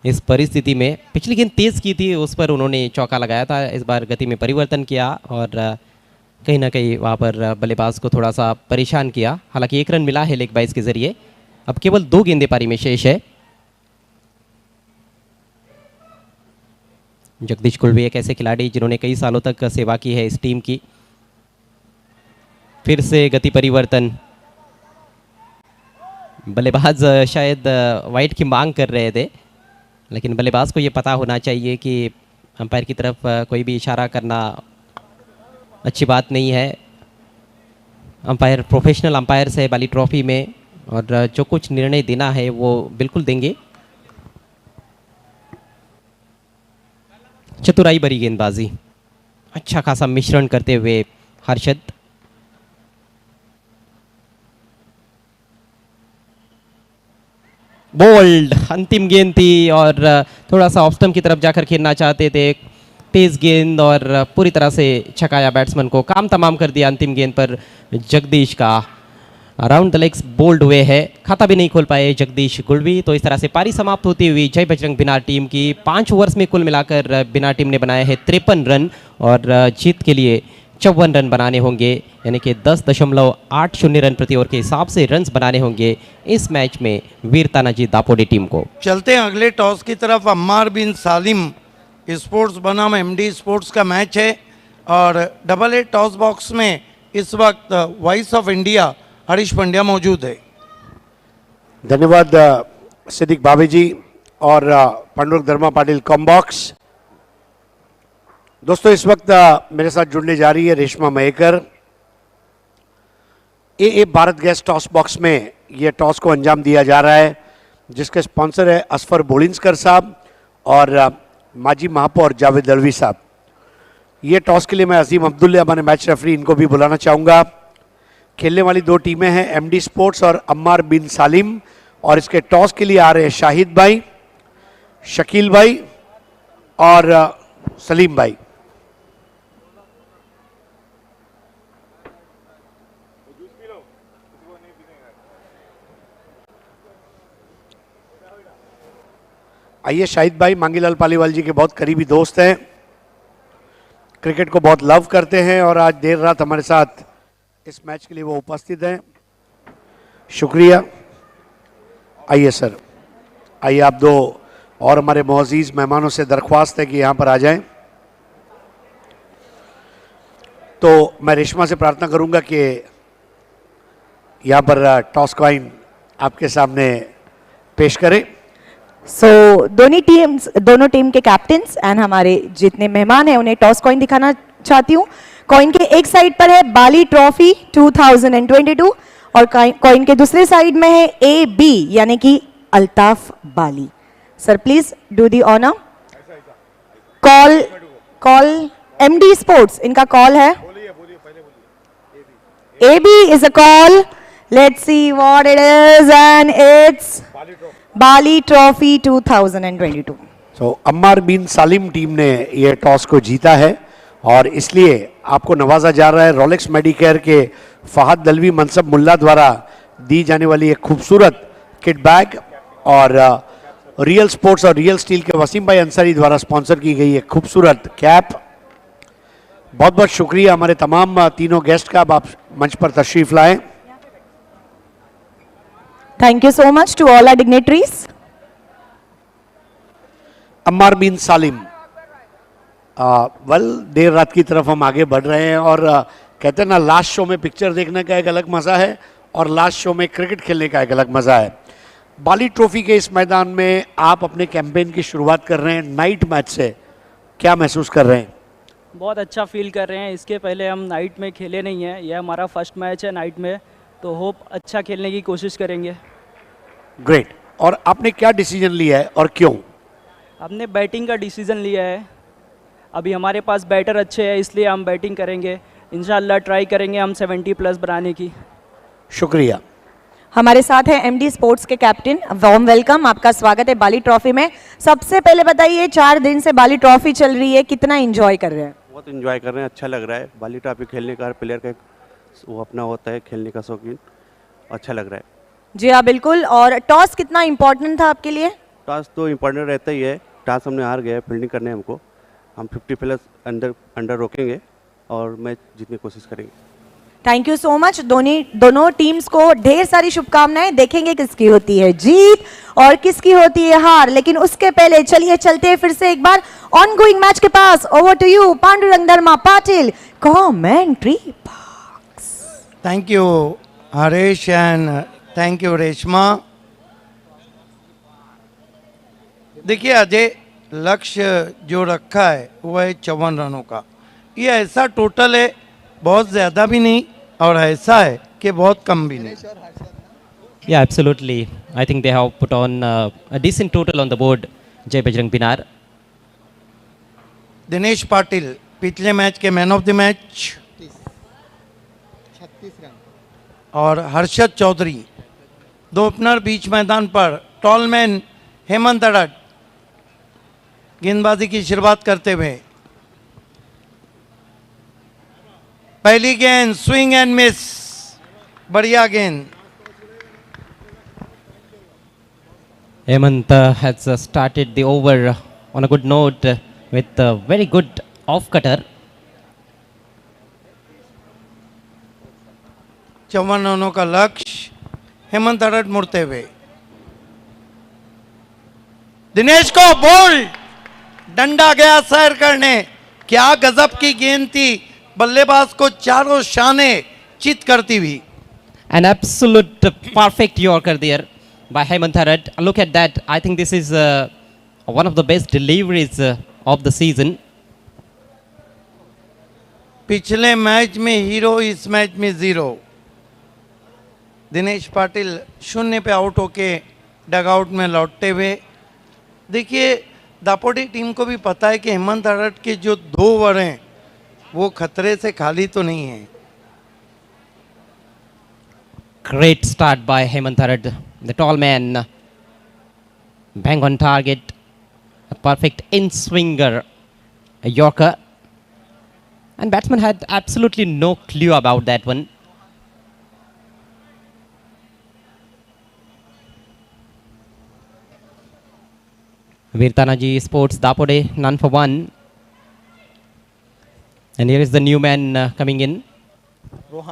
इस परिस्थिति में। पिछली गेंद तेज़ की थी, उस पर उन्होंने चौका लगाया था। इस बार गति में परिवर्तन किया और कहीं ना कहीं वहाँ पर बल्लेबाज को थोड़ा सा परेशान किया। हालांकि 1 रन मिला है लेग बाइज के जरिए। अब केवल 2 गेंदें पारी में शेष है। जगदीश कुलवी एक ऐसे खिलाड़ी जिन्होंने कई सालों तक सेवा की है इस टीम की। फिर से गति परिवर्तन, बल्लेबाज शायद वाइड की मांग कर रहे थे, लेकिन बल्लेबाज को ये पता होना चाहिए कि अंपायर की तरफ कोई भी इशारा करना अच्छी बात नहीं है। अंपायर प्रोफेशनल अंपायर्स है बाली ट्रॉफी में और जो कुछ निर्णय देना है वो बिल्कुल देंगे। चतुराई भरी गेंदबाजी, अच्छा खासा मिश्रण करते हुए हर्षद। बोल्ड अंतिम गेंद थी और थोड़ा सा ऑफ स्टंप की तरफ जाकर खेलना चाहते थे। तेज गेंद और पूरी तरह से छकाया बैट्समैन को, काम तमाम कर दिया अंतिम गेंद पर जगदीश का। अराउंड द लेग्स बोल्ड हुए है, खाता भी नहीं खोल पाए जगदीश गुलवी। तो इस तरह से पारी समाप्त होती हुई जय बजरंग बिनार टीम की 5 ओवर्स में कुल मिलाकर बिनार टीम ने बनाए हैं 53 रन और जीत के लिए 54 रन बनाने होंगे, यानी कि 10.80 रन प्रति ओवर के हिसाब से रन्स बनाने होंगे इस मैच में वीर तानाजी दापोडे टीम को। चलते हैं अगले टॉस की तरफ। अम्मार बिन सालिम स्पोर्ट्स बनाम एमडी स्पोर्ट्स का मैच है और AA टॉस बॉक्स में इस वक्त voice of India Harish Pandya मौजूद है। धन्यवाद सिद्दीक भाभी जी और पांडुरंग धर्मा पाटिल कॉम्बॉक्स। दोस्तों इस वक्त मेरे साथ जुड़ने जा रही है रेशमा मयेकर। ए भारत गैस टॉस बॉक्स में ये टॉस को अंजाम दिया जा रहा है, जिसके स्पॉन्सर है असफर बोलिंस्कर साहब और माजी महापौर जावेद अलवी साहब। ये टॉस के लिए मैं अजीम अब्दुल्ला हमारे मैच रेफरी इनको भी बुलाना चाहूँगा। खेलने वाली 2 टीमें हैं एमडी स्पोर्ट्स और अम्मार बिन सालिम, और इसके टॉस के लिए आ रहे हैं शाहिद भाई, शकील भाई और सलीम भाई। आइए, शाहिद भाई मांगीलाल पालीवाल जी के बहुत करीबी दोस्त हैं, क्रिकेट को बहुत लव करते हैं और आज देर रात हमारे साथ इस मैच के लिए वो उपस्थित हैं। शुक्रिया। आइए सर, आइए आप 2 और हमारे मोअज़्ज़ीज़ मेहमानों से दरख्वास्त है कि यहाँ पर आ जाएं। तो मैं रेशमा से प्रार्थना करूँगा कि यहाँ पर टॉस कॉइन आपके सामने पेश करें। दोनों टीम के कैप्टन्स एंड हमारे जितने मेहमान हैं उन्हें टॉस कॉइन दिखाना चाहती हूँ। कॉइन के एक साइड पर है बाली ट्रॉफी 2022 और कॉइन के दूसरे साइड में है AB यानी कि Altaf Bali. Sir please do the honour. Call MD sports इनका कॉल है। AB is a call. Let's see what it is and it's Bali trophy 2022। तो अम्मार बिन सालिम टीम ने यह टॉस को जीता है और इसलिए आपको नवाजा जा रहा है रोलेक्स मेडिकेयर के फहद दलवी मनसब मुल्ला द्वारा दी जाने वाली एक खूबसूरत किट बैग और रियल स्पोर्ट्स और रियल स्टील के वसीम भाई अंसारी द्वारा स्पॉन्सर की गई एक खूबसूरत कैप। बहुत बहुत शुक्रिया हमारे तमाम तीनों गेस्ट का। अब आप मंच पर तशरीफ लाएं। Thank you so much to all our dignitaries. Ammar Bin Salim. Well, देर रात की तरफ हम आगे बढ़ रहे हैं और कहते हैं ना, लास्ट शो में पिक्चर देखने का एक अलग मज़ा है और लास्ट शो में क्रिकेट खेलने का एक अलग मज़ा है। बाली ट्रॉफी के इस मैदान में आप अपने कैंपेन की शुरुआत कर रहे हैं नाइट मैच से, क्या महसूस कर रहे हैं? बहुत अच्छा फील कर रहे हैं। इसके पहले हम नाइट में खेले नहीं हैं, यह हमारा फर्स्ट मैच है नाइट में, तो होप अच्छा खेलने की कोशिश करेंगे। ग्रेट। और आपने क्या डिसीजन लिया है और क्यों? हमने बैटिंग का डिसीज़न लिया है। अभी हमारे पास बैटर अच्छे हैं, इसलिए हम बैटिंग करेंगे। इंशाल्लाह ट्राई करेंगे हम 70+ बनाने की। शुक्रिया। हमारे साथ है एमडी स्पोर्ट्स के कैप्टन। वार्म वेलकम, आपका स्वागत है बाली ट्रॉफी में। सबसे पहले बताइए, 4 दिन से बाली ट्रॉफी चल रही है, कितना एंजॉय कर रहे हैं? बहुत एंजॉय कर रहे हैं, अच्छा लग रहा है। बाली ट्रॉफी खेलने का हर प्लेयर का एक वो अपना होता है खेलने का शौकीन, अच्छा लग रहा है। जी हाँ, बिल्कुल। और टॉस कितना इंपॉर्टेंट था आपके लिए? टॉस तो इम्पोर्टेंट रहता ही है। टॉस हमने हार गए, फील्डिंग करने हमको, हम 50+ अंडर रोकेंगे और मैच जीतने की कोशिश करेंगे। Thank you so much. दोनों टीम्स को ढेर सारी शुभकामनाएं। देखेंगे किसकी होती है जीत और किसकी होती है हार, लेकिन उसके पहले चलिए चलते हैं फिर से एक बार ऑन गोइंग मैच के पास। Over to you Pandurang Dharma Patil, commentary box. Thank you Haresh and thank you Reshma. देखिए अजय, लक्ष्य जो रखा है वो है 54 रनों का। ये ऐसा टोटल है, बहुत ज़्यादा भी नहीं और ऐसा है कि बहुत कम भी नहीं। Yeah, absolutely. I think they have put on a decent total on the board, Jai Bajrang Pinar. Dinesh Patil पिछले मैच के man of the match, 36 run. और हर्षद चौधरी दो ओपनर बीच मैदान पर। टॉलमैन हेमंत अडट गेंदबाजी की शुरुआत करते हुए, पहली गेंद स्विंग एंड मिस, बढ़िया गेंद। Hemant has started the over on a good note with a very good off cutter. 54 रनों का लक्ष्य, हेमंत अडट मुड़ते हुए, दिनेश को बोल्ड, डंडा गया सैर करने। क्या गजब की गेंद थी, बल्लेबाज को चारों शाने चित करती हुई। An absolute perfect Yorker there by Hemant Harat. Look at that. I think this is one of the best deliveries of the season. पिछले मैच में हीरो, इस मैच में 0। दिनेश पाटिल 0 पे आउट होके डगआउट में लौटते हुए। देखिए दापोडी टीम को भी पता है कि हेमंत अडट के जो 2 ओवर हैं वो खतरे से खाली तो नहीं है। Great start by Hemant Harat, the tall man. Bang on target. A perfect in-swinger, a Yorker. And batsman had absolutely no clue about that one. Veer Tanaji Sports Dapode, none for one. And here is the new man coming in.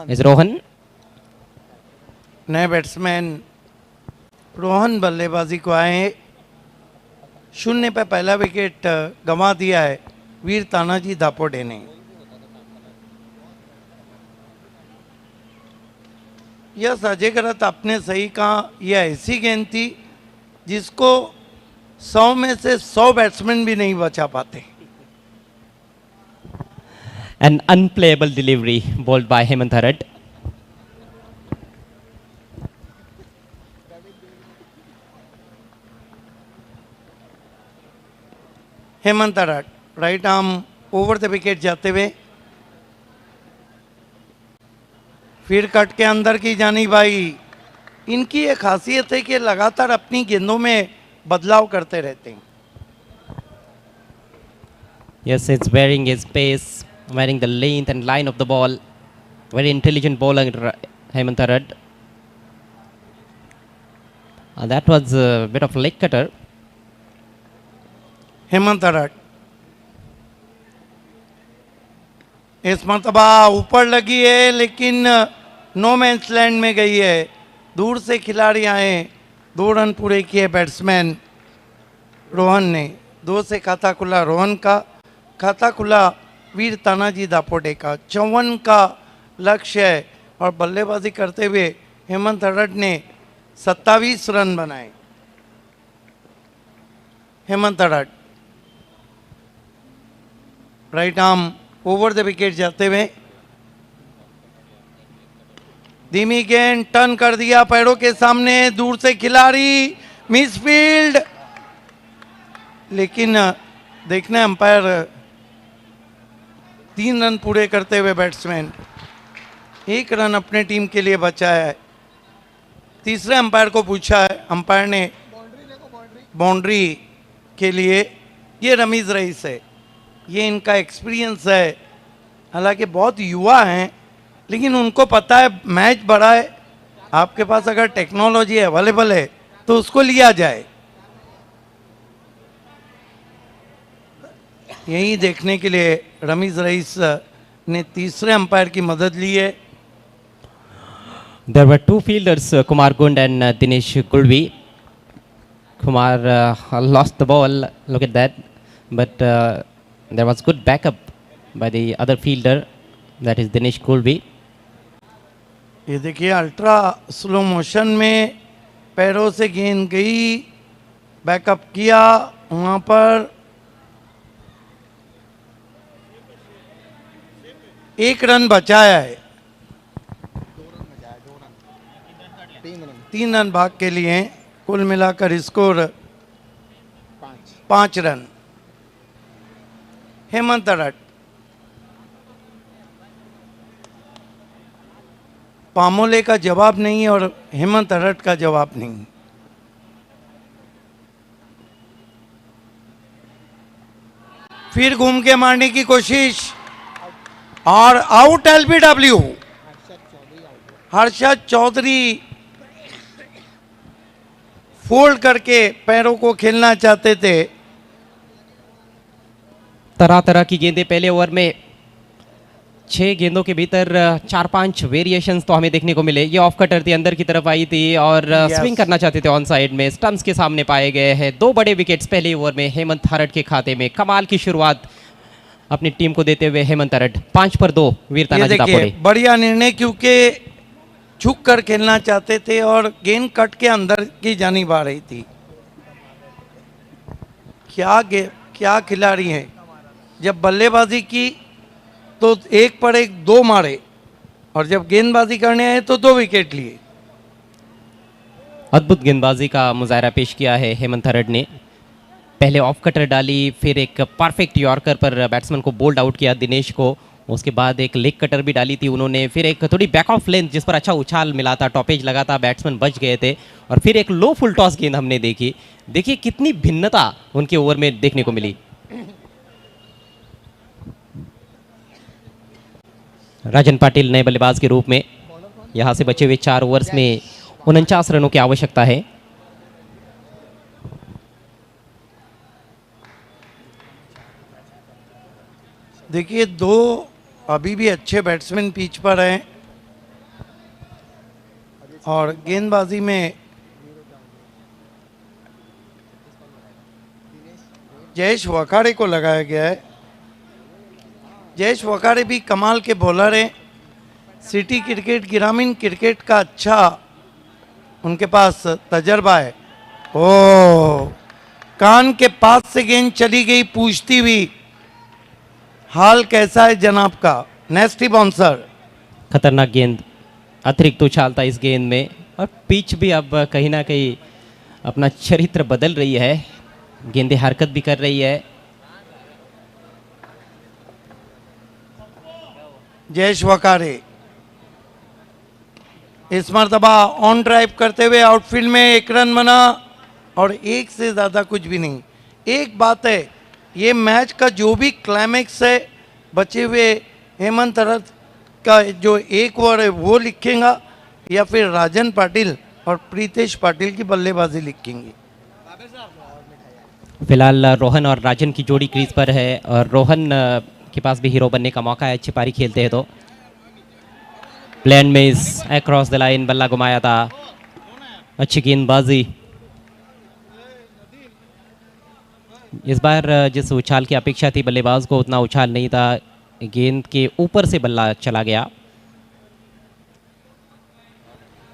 Is Rohan. नए batsman Rohan बल्लेबाजी को आए हैं। 0 पे पहला wicket गंवा दिया है वीर तानाजी दापोडे ने। यह अजय गलत आपने सही कहा, यह ऐसी गेंद थी जिसको 100 में से 100 बैट्समैन भी नहीं बचा पाते। An unplayable delivery bowled by Hemant Harat. Hemant Adat right arm over the wicket जाते हुए, फिर कट के अंदर की जानी भाई। इनकी एक खासियत है कि लगातार अपनी गेंदों में बदलाव करते रहते हैं। Yes, it's varying his pace, varying the length and line of the ball. Very intelligent bowler, Hemant Harat. That was a bit of leg cutter. Hemant अडट इस मरतबा ऊपर लगी है लेकिन नो मैंस लैंड में गई है। दूर से खिलाड़ी आए, 2 रन पूरे किए बैट्समैन रोहन ने। 2 से खाता खुला रोहन का, खाता खुला वीर तानाजी दापोटे का। 54 का लक्ष्य है और बल्लेबाजी करते हुए हेमंत हरड ने 27 रन बनाए। Hemant Harad right arm over the wicket जाते हुए, धीमी गेंद टर्न कर दिया पैरों के सामने, दूर से खिलाड़ी मिसफील्ड, लेकिन देखना अंपायर 3 रन पूरे करते हुए बैट्समैन 1 रन अपने टीम के लिए बचाया है। तीसरे अंपायर को पूछा है, अंपायर ने बाउंड्री के लिए, ये रमीज रईस है, ये इनका एक्सपीरियंस है। हालांकि बहुत युवा हैं लेकिन उनको पता है मैच बड़ा है, आपके पास अगर टेक्नोलॉजी अवेलेबल है तो उसको लिया जाए। यही देखने के लिए रमीज रईस ने तीसरे अंपायर की मदद ली है। There were 2 fielders, Kumar Gund and Dinesh Kulvi. Kumar lost the ball, look at that. But there was good backup by the other fielder, that is Dinesh Kulvi. ये देखिए अल्ट्रा स्लो मोशन में पैरों से गेंद गई, backup किया, वहाँ पर 1 रन बचाया है। 3 रन भाग के लिए, कुल मिलाकर स्कोर 5 रन। हेमंत हरड पामोले का जवाब नहीं और हेमंत हरड का जवाब नहीं। फिर घूम के मारने की कोशिश और out LBW. Harshad Chaudhary fold करके पैरों को खेलना चाहते थे। तरह तरह की गेंदें पहले ओवर में, 6 गेंदों के भीतर 4-5 वेरिएशंस तो हमें देखने को मिले। ये ऑफ कटर थी, अंदर की तरफ आई थी और स्विंग करना चाहते थे ऑन साइड में, स्टंप्स के सामने पाए गए हैं। 2 बड़े विकेट्स पहले ओवर में हेमंत हरड के खाते में। कमाल की शुरुआत अपनी टीम को देते हुए हेमंत हरड, 5 पर 2 वीर तानाजी दापोडे। बढ़िया निर्णय, क्योंकि झुक कर खेलना चाहते थे और गेंद कट के अंदर की जानिब आ रही थी। क्या खिलाड़ी हैं, जब बल्लेबाजी की तो 1 पर 1 2 मारे और जब गेंदबाजी करने आए तो 2 विकेट लिए। अद्भुत गेंदबाजी का मुजाहरा पेश किया है हेमंत हरड ने। पहले ऑफ कटर डाली, फिर एक परफेक्ट यॉर्कर पर बैट्समैन को बोल्ड आउट किया दिनेश को, उसके बाद एक लेग कटर भी डाली थी उन्होंने, फिर एक थोड़ी बैक ऑफ लेंथ जिस पर अच्छा उछाल मिला था, टॉपेज लगा था, बैट्समैन बच गए थे, और फिर एक लो फुल टॉस गेंद हमने देखी। देखिए कितनी भिन्नता उनके ओवर में देखने को मिली। राजन पाटिल नए बल्लेबाज के रूप में, यहां से बचे हुए 4 ओवर्स में 49 रनों की आवश्यकता है। देखिए 2 अभी भी अच्छे बैट्समैन पिच पर हैं और गेंदबाजी में जयेश वखाड़े को लगाया गया है। जयेश वखाड़े भी कमाल के बॉलर हैं। सिटी क्रिकेट, ग्रामीण क्रिकेट का अच्छा उनके पास तजर्बा है। ओ, कान के पास से गेंद चली गई पूछती हुई। हाल कैसा है जनाब का? नेस्टी बाउंसर। खतरनाक गेंद, अतिरिक्त उछाल था इस गेंद में, और पिच भी अब कहीं ना कहीं अपना चरित्र बदल रही है, गेंदें हरकत भी कर रही है। जयेश वखाड़े इस मरतबा ऑन ड्राइव करते हुए आउटफील्ड में 1 रन बना और 1 से ज़्यादा कुछ भी नहीं। एक बात है, ये मैच का जो भी क्लाइमैक्स है बचे हुए हेमंत हरड का जो 1 ओवर है वो लिखेगा या फिर राजन पाटिल और प्रीतेश पाटिल की बल्लेबाजी लिखेंगे। फिलहाल रोहन और राजन की जोड़ी क्रीज पर है और रोहन के पास भी हीरो बनने का मौका है, अच्छी पारी खेलते हैं तो। प्लेन में इस अक्रॉस द लाइन बल्ला घुमाया था, अच्छी गेंदबाजी। इस बार जिस उछाल की अपेक्षा थी बल्लेबाज को उतना उछाल नहीं था, गेंद के ऊपर से बल्ला चला गया।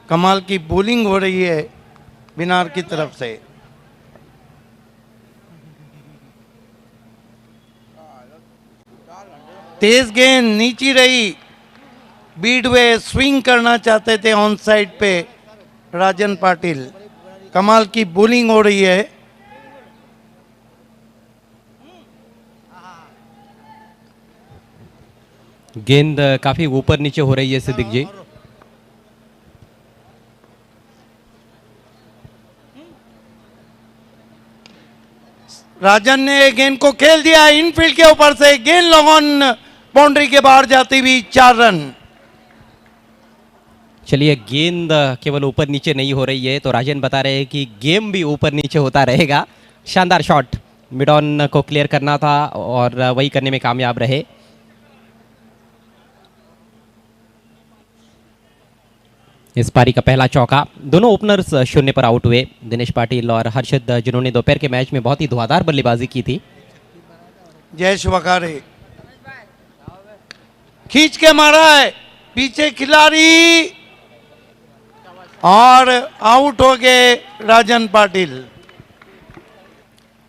कमाल की बॉलिंग हो रही है बिनार की तरफ से। तेज गेंद नीची रही, बीडवे स्विंग करना चाहते थे ऑन साइड पे राजन पाटिल। कमाल की बॉलिंग हो रही है। गेंद काफी ऊपर नीचे हो रही है सिद्दीक जी। राजन ने गेंद को खेल दिया इनफील्ड के ऊपर से, गेंद लॉन्ग ऑन बाउंड्री के बाहर जाती हुई 4 रन। चलिए, गेंद केवल ऊपर नीचे नहीं हो रही है तो राजन बता रहे हैं कि गेम भी ऊपर नीचे होता रहेगा। शानदार शॉट, मिड ऑन को क्लियर करना था और वही करने में कामयाब रहे। इस पारी का पहला चौका। दोनों ओपनर्स शून्य पर आउट हुए, दिनेश पाटिल और हर्षद, जिन्होंने दोपहर के मैच में बहुत ही धुआंधार बल्लेबाजी की थी। जयेश वकारे खींच के मारा है, पीछे खिलाड़ी और आउट हो गए राजन पाटिल।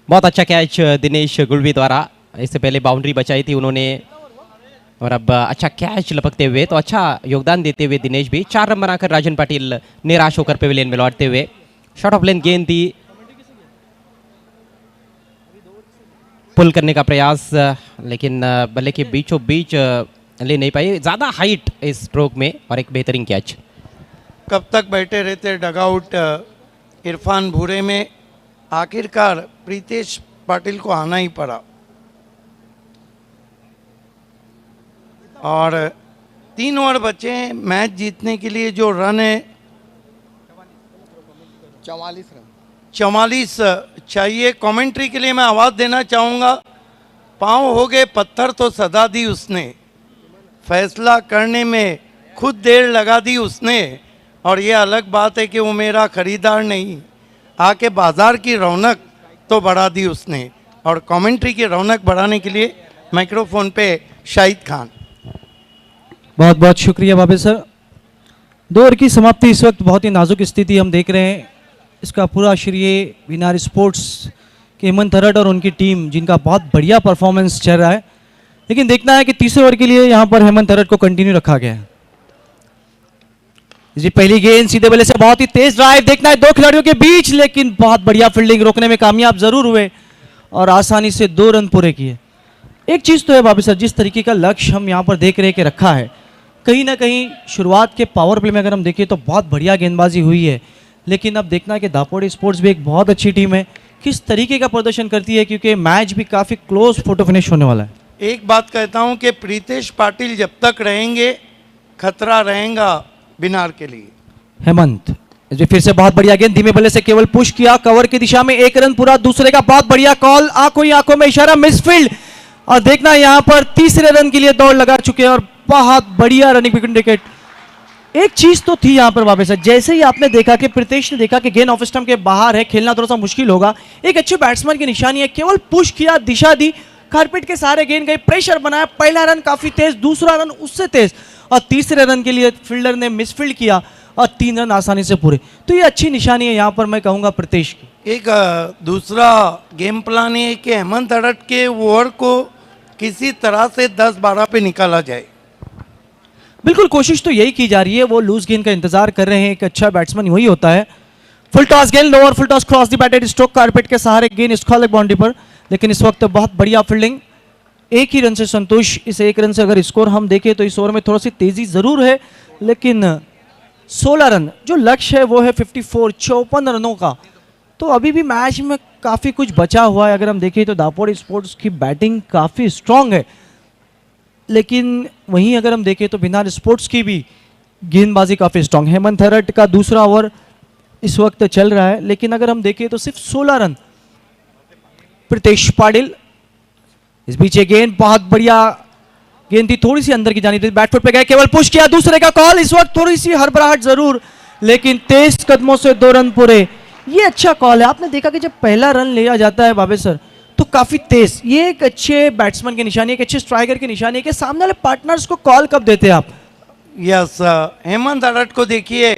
बहुत अच्छा कैच दिनेश गुलवी द्वारा, इससे पहले बाउंड्री बचाई थी उन्होंने और अब अच्छा कैच लपकते हुए, तो अच्छा योगदान देते हुए दिनेश भी। 4 रन बनाकर राजन पाटिल निराश होकर पेविलियन में लौटते हुए। शॉर्ट ऑफ लेंथ गेंद थी, पुल करने का प्रयास, लेकिन बल्ले के बीचों बीच ले नहीं पाई। ज़्यादा हाइट इस स्ट्रोक में और एक बेहतरीन कैच। कब तक बैठे रहते डगआउट इरफान भूरे में, आखिरकार प्रीतेश पाटिल को आना ही पड़ा और 3 ओवर बचे हैं मैच जीतने के लिए। जो रन है 44 चाहिए। कमेंट्री के लिए मैं आवाज़ देना चाहूँगा, पाँव हो गए पत्थर तो सदा दी उसने, फैसला करने में खुद देर लगा दी उसने, और ये अलग बात है कि वो मेरा खरीदार नहीं, आके बाजार की रौनक तो बढ़ा दी उसने। और कमेंट्री की रौनक बढ़ाने के लिए माइक्रोफोन पे शाहिद खान। बहुत बहुत शुक्रिया बाबे सर। 2 ओवर की समाप्ति इस वक्त बहुत ही नाजुक स्थिति हम देख रहे हैं। इसका पूरा श्रेय बिनार स्पोर्ट्स के हेमंत हरट और उनकी टीम, जिनका बहुत बढ़िया परफॉर्मेंस चल रहा है। लेकिन देखना है कि तीसरे ओवर के लिए यहाँ पर हेमंत हरट को कंटिन्यू रखा गया है। जी पहली गेंद सीधे बल्ले से, बहुत ही तेज ड्राइव। देखना है 2 खिलाड़ियों के बीच, लेकिन बहुत बढ़िया फील्डिंग, रोकने में कामयाब जरूर हुए और आसानी से 2 रन पूरे किए। एक चीज़ तो है बाबी सर, जिस तरीके का लक्ष्य हम यहाँ पर देख रहे हैं कि रखा है, कहीं ना कहीं शुरुआत के पावर प्ले में अगर हम देखें तो बहुत बढ़िया गेंदबाजी हुई है। लेकिन अब देखना है कि दापोडी स्पोर्ट्स भी एक बहुत अच्छी टीम है, किस तरीके का प्रदर्शन करती है, क्योंकि मैच भी काफ़ी क्लोज फोटो फिनिश होने वाला है। एक बात कहता हूं कि प्रीतेश पाटिल जब तक रहेंगे खतरा रहेगा बिनार के लिए। हेमंत जी फिर से बहुत बढ़िया गेंद, धीमे बल्ले से केवल पुश किया, कवर की दिशा में 1 रन पूरा। दूसरे का बहुत बढ़िया कॉल, आंखों ही आंखों में इशारा, मिसफील्ड। और देखना यहाँ पर तीसरे रन के लिए दौड़ लगा चुके हैं और बहुत बढ़िया रनिंग विकेट। एक चीज तो थी यहाँ पर बाबे सर, जैसे ही आपने देखा कि प्रीतेश ने देखा कि गेंद ऑफ स्टंप के बाहर है, खेलना थोड़ा सा मुश्किल होगा, एक अच्छे बैट्समैन की निशानी है, केवल पुश किया, दिशा दी, कारपेट के सारे गेंद गए, प्रेशर बनाया। पहला रन काफी तेज, दूसरा रन उससे तेज, और तीसरे रन के लिए फील्डर ने मिसफील्ड किया और 3 रन आसानी से पूरे। तो ये अच्छी निशानी है यहाँ पर, मैं कहूँगा प्रीतेश की। एक दूसरा गेम प्लान है कि हेमंत हरट के ओवर को किसी तरह से 10-12 पे निकाला जाए। बिल्कुल कोशिश तो यही की जा रही है, वो लूज गेंद का इंतजार कर रहे हैं। एक अच्छा बैट्समैन वही होता है। फुल टॉस गेंद, lower full toss cross the batted stroke, carpet के सहारे गेंद स्क्वायर बाउंड्री पर, लेकिन इस वक्त बहुत बढ़िया फील्डिंग। 1 ही रन से संतोष। इस 1 रन से अगर स्कोर हम देखें तो इस ओवर में थोड़ा सी तेजी जरूर है, लेकिन 16 रन जो लक्ष्य है वो है 54 रनों का। तो अभी भी मैच में काफ़ी कुछ बचा हुआ है। अगर हम देखें तो दापोडी स्पोर्ट्स की बैटिंग काफ़ी स्ट्रांग है, लेकिन वहीं अगर हम देखें तो बिनार स्पोर्ट्स की भी गेंदबाजी काफ़ी स्ट्रांग। हेमंत हरट का दूसरा ओवर इस वक्त चल रहा है, लेकिन अगर हम देखें तो सिर्फ 16 रन। प्रीतेश पाटिल, इस बीच ये गेंद बहुत बढ़िया गेंद थी, थोड़ी सी अंदर की जानी थी, बैटफुट पे गए, केवल पुश किया, दूसरे का कॉल। इस वक्त थोड़ी सी हड़बड़ाहट जरूर, लेकिन तेज कदमों से 2 रन पूरे। ये अच्छा कॉल है। आपने देखा कि जब पहला रन लिया जाता है बाबे सर, तो तो काफी तेज, ये एक अच्छे बैट्समैन की निशानी, एक अच्छे स्ट्राइकर की निशानी है कि सामने वाले पार्टनर्स को कॉल कब देते हैं आप। यस, हेमंत अडट को देखिए,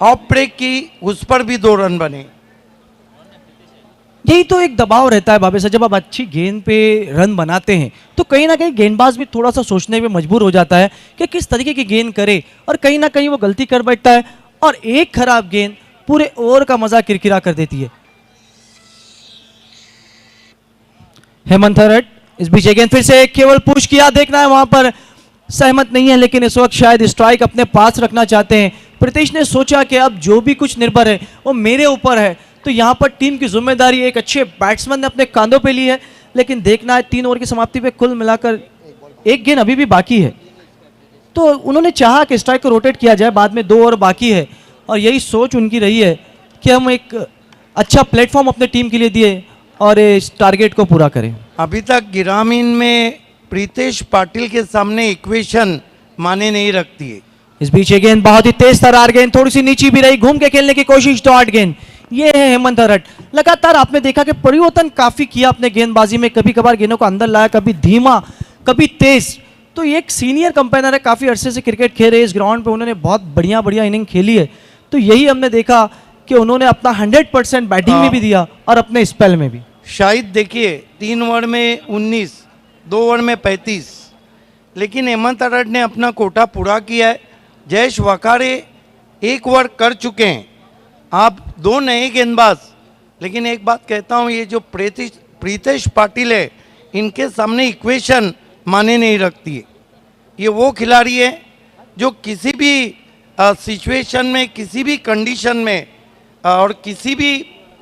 ऑफ ब्रेक की उस पर भी 2 रन बने। यही तो एक दबाव रहता है बाबे साहब, जब आप अच्छी गेंद पे रन बनाते हैं तो कहीं ना कहीं गेंदबाज भी थोड़ा सा सोचने पे मजबूर हो जाता है कि किस तरीके की गेंद करे, और कहीं ना कहीं वो गलती कर बैठता है और एक खराब गेंद पूरे ओवर का मजा किरकिरा कर देती है। हेमंत अडट इस बीच गेंद फिर से केवल पुश किया, देखना है वहां पर सहमत नहीं है, लेकिन इस वक्त शायद स्ट्राइक अपने पास रखना चाहते हैं। प्रीतेश ने सोचा कि अब जो भी कुछ निर्भर है वो मेरे ऊपर है, तो यहाँ पर टीम की जिम्मेदारी एक अच्छे बैट्समैन ने अपने कांधों पे ली है, लेकिन देखना है 3 ओवर की समाप्ति पे कुल मिलाकर 1 गेंद अभी भी बाकी है, तो उन्होंने चाहा कि स्ट्राइक को रोटेट किया जाए, बाद में 2 ओवर बाकी है, और यही सोच उनकी रही है कि हम एक अच्छा प्लेटफॉर्म अपने टीम के लिए दिए और इस टारगेट को पूरा करें। अभी तक ग्रामीण में प्रीतेश पाटिल के सामने इक्वेशन माने नहीं रखती है। इस बीच ये गेंद बहुत ही तेज तरार गेंद, थोड़ी सी नीची भी रही, घूम के खेलने की कोशिश, तो 8 गेंद। ये है हेमंत अडट। लगातार आपने देखा कि परिवर्तन काफी किया अपने गेंदबाजी में, कभी कभार गेंदों को अंदर लाया, कभी धीमा कभी तेज। तो ये एक सीनियर कंपेनर है, काफी अरसे से क्रिकेट खेल रहे, इस ग्राउंड पे उन्होंने बहुत बढ़िया इनिंग खेली है, तो यही हमने देखा कि उन्होंने अपना 100% बैटिंग में भी दिया और अपने स्पेल में भी। शायद देखिए 3 ओवर में 19, 2 ओवर में 35, लेकिन हेमंत अडट ने अपना कोटा पूरा किया है। जयेश वकारे 1 ओवर कर चुके हैं, आप 2 नए गेंदबाज, लेकिन एक बात कहता हूँ, ये जो प्रीतेश पाटिल है, इनके सामने इक्वेशन माने नहीं रखती है। ये वो खिलाड़ी है जो किसी भी सिचुएशन में, किसी भी कंडीशन में और किसी भी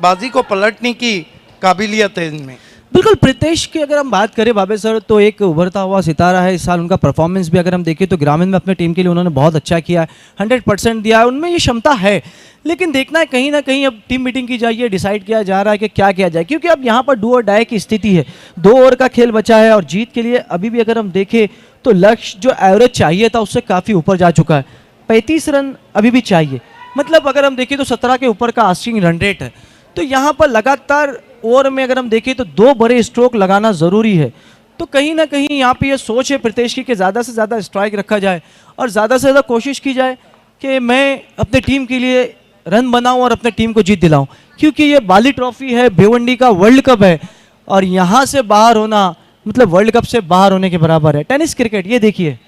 बाजी को पलटने की काबिलियत है इनमें। बिल्कुल, प्रीतेश की अगर हम बात करें बाबे सर, तो एक उभरता हुआ सितारा है। इस साल उनका परफॉर्मेंस भी अगर हम देखें तो ग्रामीण में अपने टीम के लिए उन्होंने बहुत अच्छा किया है, 100% दिया है, उनमें ये क्षमता है, लेकिन देखना है कहीं ना कहीं अब टीम मीटिंग की जाइए, डिसाइड किया जा रहा है कि क्या किया जाए, क्योंकि अब यहाँ पर डू और डाई की स्थिति है। 2 ओवर का खेल बचा है और जीत के लिए अभी भी अगर हम देखें तो लक्ष्य जो एवरेज चाहिए था उससे काफ़ी ऊपर जा चुका है। 35 रन अभी भी चाहिए, मतलब अगर हम देखें तो 17 के ऊपर का आस्किंग रन रेट है। तो यहाँ पर लगातार ओवर में अगर हम देखें तो 2 बड़े स्ट्रोक लगाना ज़रूरी है। तो कहीं ना कहीं यहाँ पे ये सोच है प्रीतेश की कि ज़्यादा से ज़्यादा स्ट्राइक रखा जाए और ज़्यादा से ज़्यादा कोशिश की जाए कि मैं अपने टीम के लिए रन बनाऊं और अपने टीम को जीत दिलाऊं, क्योंकि ये बाली ट्रॉफी है, भिवंडी का वर्ल्ड कप है, और यहाँ से बाहर होना मतलब वर्ल्ड कप से बाहर होने के बराबर है। टेनिस क्रिकेट, ये देखिए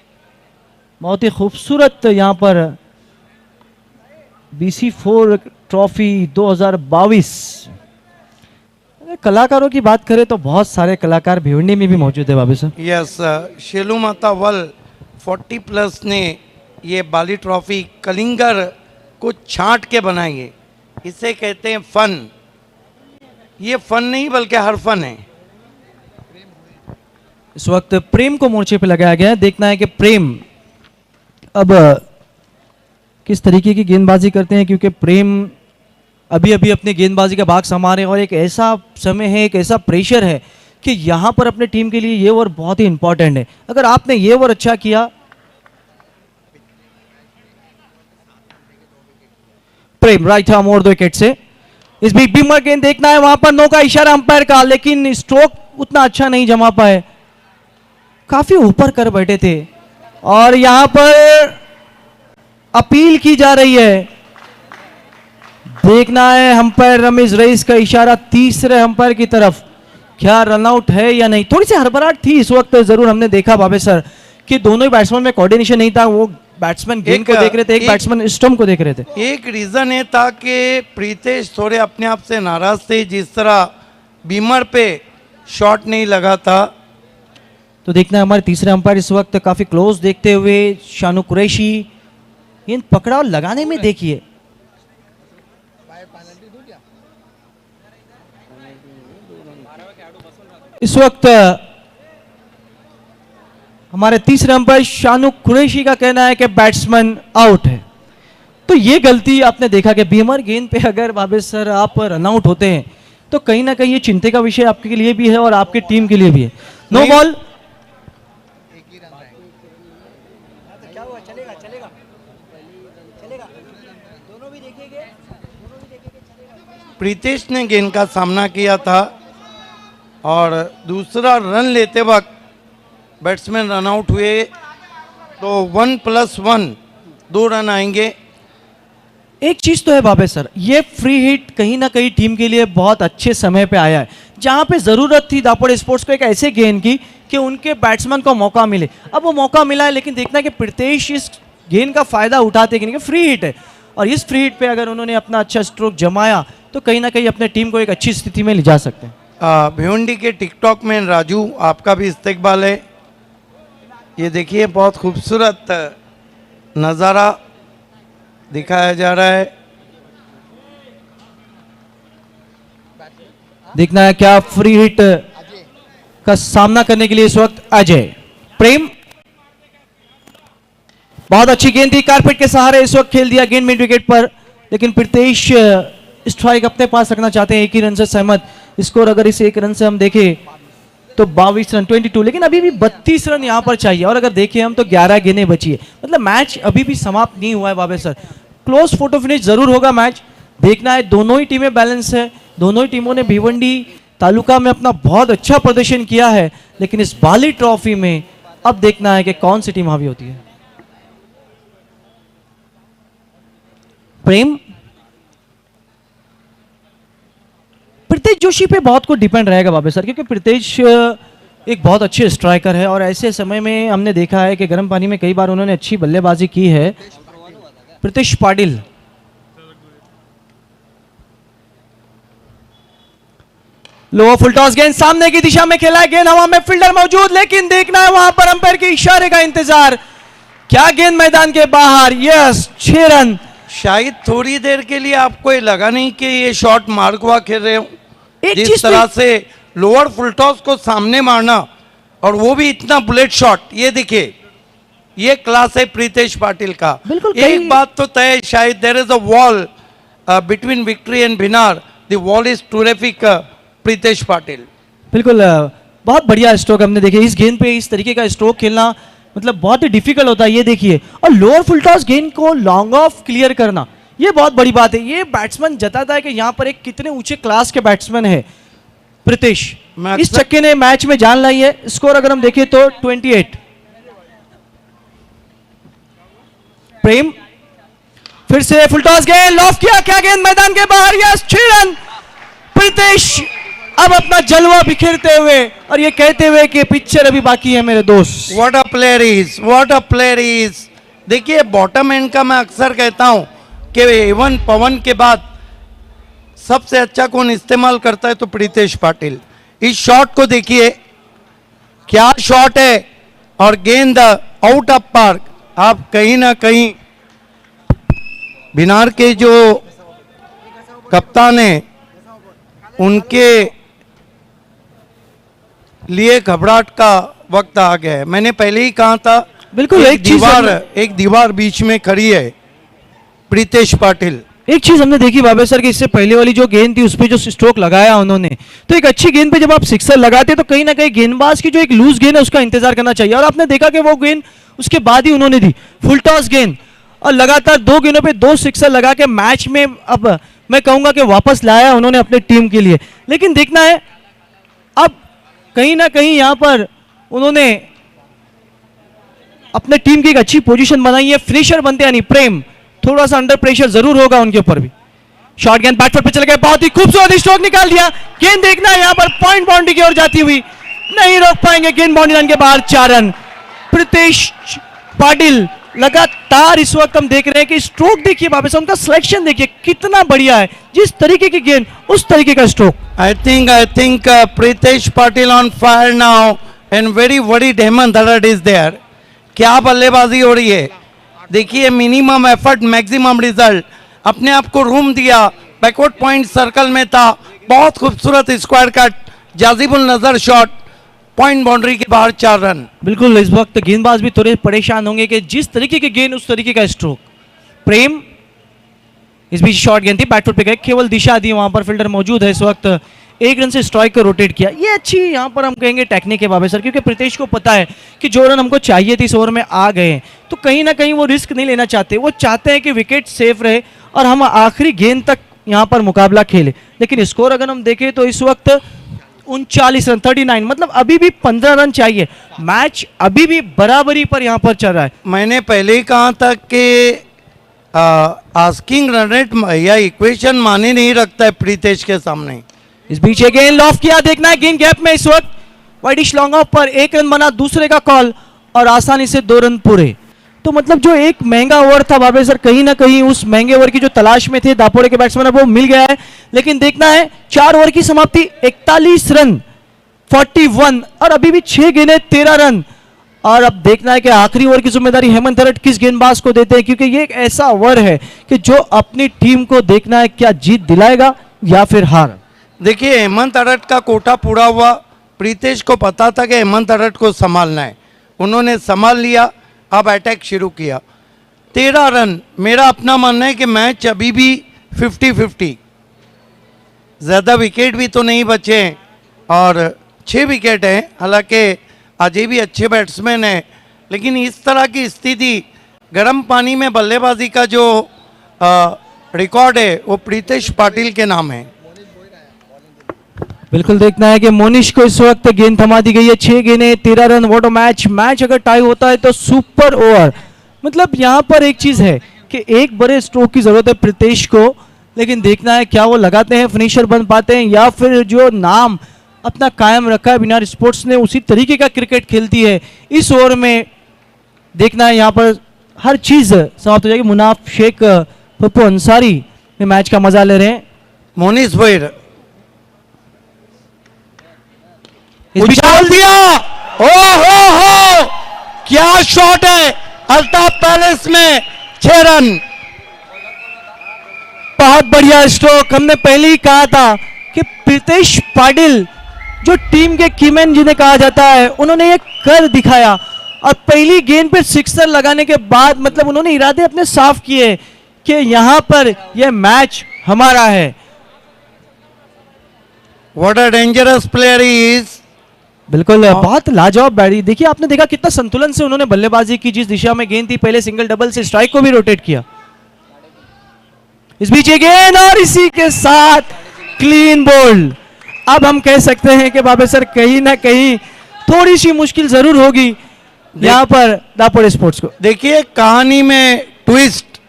बहुत ही खूबसूरत यहाँ पर BC4 ट्रॉफी 2022। कलाकारों की बात करें तो बहुत सारे कलाकार भिवंडी में भी मौजूद है बाबू साहब। यस, शेलू माता वल 40+ ने ये बाली ट्रॉफी कलिंगर को छांट के बनाई है। इसे कहते हैं फन। ये फन नहीं बल्कि हरफन है। इस वक्त प्रेम को मोर्चे पे लगाया गया है, देखना है कि प्रेम अब किस तरीके की गेंदबाजी करते हैं, क्योंकि प्रेम अभी अभी अपने गेंदबाजी का भाग संभाल रहे हैं और एक ऐसा समय है, एक ऐसा प्रेशर है कि यहाँ पर अपने टीम के लिए ये ओवर बहुत ही इंपॉर्टेंट है। अगर आपने ये ओवर अच्छा किया, प्रेम राइट आर्म ओवर 2 विकेट से। इस बीच बीमर गेंद देखना है, वहां पर नो का इशारा अंपायर का, लेकिन स्ट्रोक उतना अच्छा नहीं जमा पाए, काफी ऊपर कर बैठे थे और यहां पर अपील की जा रही है। देखना है अंपायर रमेश रईस का इशारा तीसरे अंपायर की तरफ, क्या रनआउट है या नहीं। थोड़ी सी हड़बड़ाहट थी इस वक्त, जरूर हमने देखा बाबे सर कि दोनों ही बैट्समैन में कोऑर्डिनेशन नहीं था, वो बैट्समैन गेंद को देख रहे थे, एक बैट्समैन स्टंप को देख रहे थे। एक रीजन ये था कि प्रीतेश थोड़े अपने आप से नाराज थे, जिस तरह बीमर पे शॉट नहीं लगा था। तो देखना है हमारे तीसरे अंपायर इस वक्त काफी क्लोज देखते हुए शानू कुरैशी, गेंद पकड़ा और लगाने में देखिए इस वक्त हमारे तीसरे अंपायर शानू कुरैशी का कहना है कि बैट्समैन आउट है। तो ये गलती आपने देखा कि बीमर गेंद पे अगर बाबे सर आप रनआउट होते हैं तो कहीं ना कहीं ये चिंता का विषय आपके लिए भी है और आपकी टीम के लिए भी है। नो बॉल, प्रीतेश ने गेंद का सामना किया था और दूसरा रन लेते वक्त बैट्समैन रन आउट हुए तो 1+1 2 रन आएंगे। एक चीज तो है बाबे सर, ये फ्री हिट कहीं ना कहीं टीम के लिए बहुत अच्छे समय पे आया है, जहां पे जरूरत थी दापोड़ स्पोर्ट्स को एक ऐसे गेंद की कि उनके बैट्समैन को मौका मिले। अब वो मौका मिला है, लेकिन देखना है कि प्रीतेश इस गेंद का फायदा उठाते कि नहीं, फ्री हिट है और इस फ्री हिट पे अगर उन्होंने अपना अच्छा स्ट्रोक जमाया तो कहीं ना कहीं अपने टीम को एक अच्छी स्थिति में ले जा सकते हैं। भिवंडी के टिकटॉक में राजू आपका भी इस्तेकबाल है। ये देखिए बहुत खूबसूरत नज़ारा दिखाया जा रहा है। देखना है क्या फ्री हिट का सामना करने के लिए इस वक्त अजय प्रेम। बहुत अच्छी गेंद थी, कारपेट के सहारे इस वक्त खेल दिया गेंद मिड विकेट पर, लेकिन प्रीतेश स्ट्राइक अपने पास रखना चाहते हैं। एक ही रन से सहमत, स्कोर अगर इस एक रन से हम देखें तो 22 रन 22, लेकिन अभी भी 32 रन यहां पर चाहिए। और अगर देखें हम तो 11 गेंदें बची है, मतलब मैच अभी भी समाप्त नहीं हुआ है बाबे सर। क्लोज फोटो फिनिश जरूर होगा मैच। देखना है, दोनों ही टीमें बैलेंस है, दोनों ही टीमों ने भिवंडी तालुका में अपना बहुत अच्छा प्रदर्शन किया है, लेकिन इस बाली ट्रॉफी में अब देखना है कि कौन सी टीम हावी होती है। प्रेम, प्रीतेश जोशी पे बहुत कुछ डिपेंड रहेगा बाबे सर, क्योंकि प्रीतेश एक बहुत अच्छे स्ट्राइकर है और ऐसे समय में हमने देखा है कि गर्म पानी में कई बार उन्होंने अच्छी बल्लेबाजी की है। प्रीतेश पाटिल, लो फुल टॉस गेंद सामने की दिशा में खेला है, गेंद हवा में, फील्डर मौजूद, लेकिन देखना है वहां पर अंपायर के इशारे का इंतजार। क्या गेंद मैदान के बाहर, यस 6 रन। शायद थोड़ी देर के लिए आपको ये लगा नहीं कि ये शॉट मार्क हुआ खेल रहे हो। एक जिस चीज तरह से लोअर फुल टॉस को सामने मारना और वो भी इतना बुलेट शॉट, ये देखिए, ये क्लास है प्रीतेश पाटिल का। बिल्कुल, एक बात तो तय है, शायद there is a wall between victory and Bhinar, the wall is terrific Pritesh Patil. बिल्कुल, बहुत बढ़िया स्ट्रोक हमने देखे। इस गेंद पे इस तरीके का स्ट्रोक खेलना मतलब बहुत ही डिफिकल्ट होता है, ये देखिए। और लोअर फुल टॉस गेंद को लॉन्ग ऑफ क्लियर करना, ये बहुत बड़ी बात है। ये बैट्समैन जताता है कि यहाँ पर एक कितने ऊंचे क्लास के बैट्समैन है प्रीतेश। इस चक्के ने मैच में जान लाई है। स्कोर अगर हम देखें तो 28। प्रेम फिर से फुल टॉस गेंद लॉफ किया, क्या गेंद मैदान के बाहर, यस 6 रन। प्रीतेश अब अपना जलवा बिखेरते हुए और ये कहते हुए कि पिक्चर अभी बाकी है मेरे दोस्त। What a player is, what a player is. देखिए बॉटम एंड का मैं अक्सर कहता हूं कि इवन पवन के बाद सबसे अच्छा कौन इस्तेमाल करता है तो प्रीतेश पाटिल। इस शॉट को देखिए, क्या शॉट है, और गेंद आउट ऑफ पार्क। आप कहीं ना कहीं भिनार के जो कप्तान है उनके लिए घबराहट का वक्त आ गया है। मैंने पहले ही कहा था, बिल्कुल, एक दीवार बीच में खड़ी है प्रीतेश पाटिल। एक चीज हमने देखी बाबे सर कि इससे पहले वाली जो गेंद थी उस पे जो स्ट्रोक लगाया उन्होंने, तो एक अच्छी गेंद पे जब आप सिक्सर लगाते तो कहीं ना कहीं गेंदबाज की जो एक लूज गेंद है उसका इंतजार करना चाहिए। और आपने देखा कि वो गेंद उसके बाद ही उन्होंने दी फुल टॉस गेंद, और लगातार 2 गेंदों पे 2 सिक्सर लगा के मैच में अब मैं कहूंगा कि वापस लाया उन्होंने अपने टीम के लिए। लेकिन देखना है अब कहीं ना कहीं यहां पर उन्होंने अपने टीम की एक अच्छी पोजीशन बनाई है। फिनिशर बनते यानी प्रेम, थोड़ा सा अंडर प्रेशर जरूर होगा उनके ऊपर भी। शॉर्ट गेंद बैट पे चले गए, बहुत ही खूबसूरत स्ट्रोक निकाल दिया। गेंद देखना है यहां पर पॉइंट बाउंड्री की ओर जाती हुई, नहीं रोक पाएंगे, गेंद बाउंड्री लाइन के बाहर 4 रन। प्रीतेश पाटिल लगातार इस वक्त हम देख रहे हैं कि स्ट्रोक देखिए बाबा साहब, उनका सिलेक्शन देखिए कितना बढ़िया है, जिस तरीके की गेंद उस तरीके का stroke. I think Pritesh Patil on fire now and very worried Hemant Dharat is there. क्या बल्लेबाजी हो रही है, देखिए, मिनिमम एफर्ट मैक्सिमम रिजल्ट। अपने आप को रूम दिया, बैकवर्ड पॉइंट सर्कल में था, बहुत खूबसूरत स्क्वायर कट, जाजिबुल नजर शॉट, पॉइंट बाउंड्री के बाहर 4 रन। बिल्कुल, इस वक्त गेंदबाज भी थोड़े परेशान होंगे कि जिस तरीके की गेंद उस तरीके का स्ट्रोक। प्रेम, इस बीच शॉर्ट गेंद थी, बैटफुट पे गए, केवल दिशा दी, वहां पर फील्डर मौजूद है इस वक्त। 1 रन से स्ट्राइक को रोटेट किया, ये अच्छी यहां पर हम कहेंगे टेक्निक है बाबा सर, क्योंकि प्रीतेश को पता है कि जो रन हमको चाहिए थे इस ओवर में आ गए, तो कहीं ना कहीं वो रिस्क नहीं लेना चाहते। वो चाहते हैं कि विकेट सेफ रहे और हम आखिरी गेंद तक यहां पर मुकाबला खेले। लेकिन स्कोर अगर हम देखें तो इस वक्त 39 रन 39, मतलब अभी भी 15 रन चाहिए। मैच अभी भी बराबरी पर यहाँ पर चल रहा है। मैंने पहले ही कहा था कि आस्किंग रन रेट या इक्वेशन माने नहीं रखता है प्रीतेश के सामने। इस बीच ये गेंद लॉफ किया, देखना है गेंद गैप में इस वक्त वाइडिश लॉन्ग ऑफ पर 1 रन बना, दूसरे का कॉल और आसानी से 2 रन पूरे। तो मतलब जो एक महंगा ओवर था बाबे सर, कहीं ना कहीं उस महंगे ओवर की जो तलाश में थे दापोड़े के बैट्समैन, वो मिल गया है। लेकिन देखना है 4 ओवर की समाप्ति, 41 रन 41 और अभी भी 6 गेंदें 13 रन। और अब देखना है कि आखिरी ओवर की जिम्मेदारी हेमंत हरट किस गेंदबाज को देते हैं, क्योंकि ये एक ऐसा ओवर है कि जो अपनी टीम को देखना है क्या जीत दिलाएगा या फिर हार। देखिए हेमंत हरट का कोटा पूरा हुआ। प्रीतेश को पता था कि हेमंत हरट को संभालना है, उन्होंने संभाल लिया, अब अटैक शुरू किया। 13 रन, मेरा अपना मानना है कि मैच अभी भी 50-50, ज़्यादा विकेट भी तो नहीं बचे हैं और 6 विकेट हैं। हालांकि अजय भी अच्छे बैट्समैन हैं, लेकिन इस तरह की स्थिति, गर्म पानी में बल्लेबाजी का जो रिकॉर्ड है वो प्रीतेश पाटिल के नाम है। बिल्कुल देखना है कि मोनिश को इस वक्त गेंद थमा दी गई है। 6 गेंदें 13 run, what a match. Match अगर टाई होता है तो सुपर ओवर। मतलब यहाँ पर एक चीज है कि एक बड़े स्ट्रोक की जरूरत है प्रीतेश को, लेकिन देखना है क्या वो लगाते हैं, फिनिशर बन पाते हैं, या फिर जो नाम अपना कायम रखा है बिनार स्पोर्ट्स ने उसी तरीके का क्रिकेट खेलती है। इस ओवर में देखना है यहाँ पर हर चीज समाप्त हो जाएगी। मुनाफ शेख, पप्पू अंसारी मैच का मजा ले रहे हैं। मोनिश भैर उछाल दिया, हो क्या शॉट है, अल्ताफ पैलेस में 6 रन। बहुत बढ़िया स्ट्रोक। हमने पहले ही कहा था कि प्रीतेश पाटिल जो टीम के कीमैन जिन्हें कहा जाता है, उन्होंने ये कर दिखाया। और पहली गेंद पे सिक्सर लगाने के बाद मतलब उन्होंने इरादे अपने साफ किए कि यहां पर यह मैच हमारा है। What a dangerous player he is. बिल्कुल बहुत लाजवाब बैटिंग। देखिए आपने देखा कितना संतुलन से उन्होंने बल्लेबाजी की, जिस दिशा में गेंद थी पहले सिंगल डबल से स्ट्राइक को भी रोटेट किया। इस बीच ये गेंद और इसी के साथ क्लीन बोल्ड। अब हम कह सकते हैं कि बाबे सर कहीं ना कहीं थोड़ी सी मुश्किल जरूर होगी यहाँ पर दापोड़े स्पोर्ट्स को। देखिए कहानी में ट्विस्ट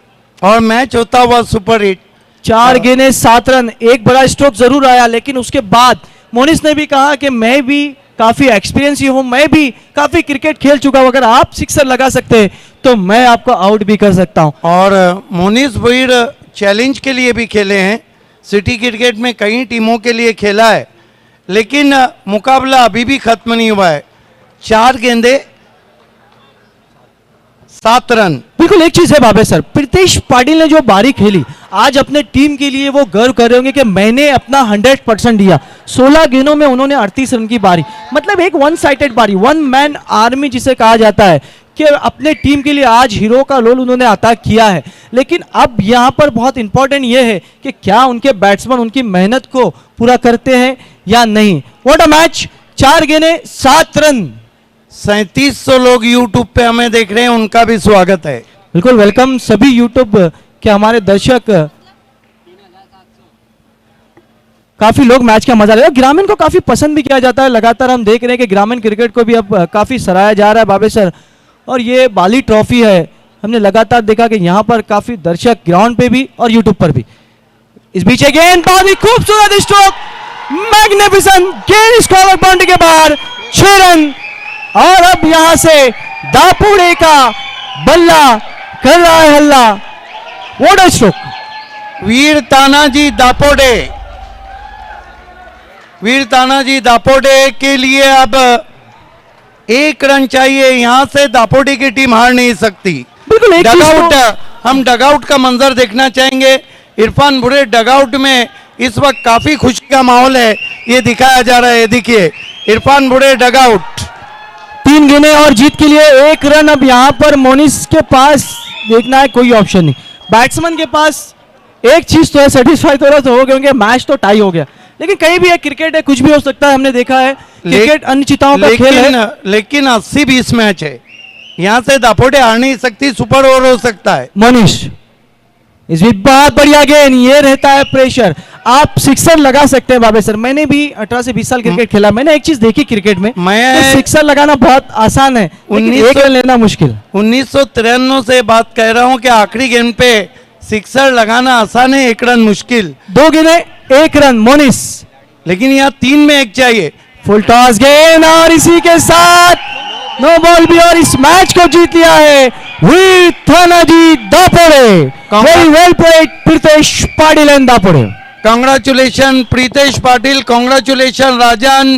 और मैच होता हुआ सुपर हिट। 4 गेंदें 7 रन, एक बड़ा स्ट्रोक जरूर आया, लेकिन उसके बाद मोनिश ने भी कहा कि मैं भी काफी एक्सपीरियंस ही हूं, मैं भी काफी क्रिकेट खेल चुका हूं, अगर आप सिक्सर लगा सकते हैं तो मैं आपको आउट भी कर सकता हूं। और मोनिश भैर चैलेंज के लिए भी खेले हैं, सिटी क्रिकेट में कई टीमों के लिए खेला है, लेकिन मुकाबला अभी भी खत्म नहीं हुआ है। 4 गेंदें 7 रन। बिल्कुल एक चीज है बाबे सर, प्रीतेश पाटिल ने जो बारी खेली आज अपने टीम के लिए वो गर्व कर रहे होंगे कि मैंने अपना 100% दिया। 16 गेंदों में उन्होंने 38 रन की बारी, मतलब एक वन साइडेड बारी, वन मैन आर्मी जिसे कहा जाता है, कि अपने टीम के लिए आज हीरो का रोल उन्होंने अदा किया है। लेकिन अब यहाँ पर बहुत इंपॉर्टेंट ये है कि क्या उनके बैट्समैन उनकी मेहनत को पूरा करते हैं या नहीं। What a match. 4 गेंदें 7 रन। 3700 लोग यूट्यूब पे हमें देख रहे हैं, उनका भी स्वागत है। बिल्कुल वेलकम सभी यूट्यूब के हमारे दर्शक। काफी लोग मैच का मजा ले रहे हैं। ग्रामीण को काफी पसंद भी किया जाता है, लगातार हम देख रहे हैं कि ग्रामीण क्रिकेट को भी अब काफी सराहा जा रहा है बाबे सर। और ये बाली ट्रॉफी है, हमने लगातार देखा कि यहाँ पर काफी दर्शक ग्राउंड पे भी और यूट्यूब पर भी। इस बीच गेंद बहुत ही खूबसूरत स्ट्रोक, मैग्निफिसेंट गेंद स्क्वायर बाउंड्री के बाहर, 6 रन। और अब यहां से दापोड़े का बल्ला कर रहा है हल्ला। What a stroke. Veer Tanaji Dapode, Veer Tanaji Dapode के लिए अब 1 रन चाहिए। यहां से दापोडे की टीम हार नहीं सकती। बिल्कुल एक डगआउट, हम डगआउट का मंजर देखना चाहेंगे। इरफान बुरे डगआउट में इस वक्त काफी खुशी का माहौल है, ये दिखाया जा रहा है। देखिए इरफान बुरे डगआउट। 3 गेंदें और जीत के लिए 1 रन। अब यहां पर मोनिश के पास देखना है कोई ऑप्शन नहीं। बैट्समैन के पास एक चीज तो है, सेटिस्फाई थोड़ा सा हो गए होंगे, मैच तो टाई हो गया। लेकिन कहीं भी है, क्रिकेट है, कुछ भी हो सकता है। हमने देखा है क्रिकेट अनिश्चितताओं का खेल है। लेकिन 80-20 मैच है, यहां से दापोडे हार नहीं सकती, सुपर ओवर हो सकता है। मोनिश इस भी बहुत बढ़िया गेंद, ये रहता है प्रेशर। आप सिक्सर लगा सकते हैं बाबे सर। मैंने भी 18 से 20 साल क्रिकेट खेला, मैंने एक चीज देखी क्रिकेट में, मैं- सिक्सर लगाना बहुत आसान है, लेकिन 1900 एक रन लेना मुश्किल। 1993 से बात कह रहा हूं कि आखिरी गेंद पे सिक्सर लगाना आसान है, एक रन मुश्किल, 2 गेंदें 1 रन मोनिस। लेकिन यहाँ 3 में 1 चाहिए। फुल टॉस गेंद और इसी के साथ नो बॉल भी, और इस मैच को जीत लिया है Veer Thanaji Dapode. Very well played Pritesh Patil and Dapode. Congratulations Pritesh Patil, congratulations Rajan,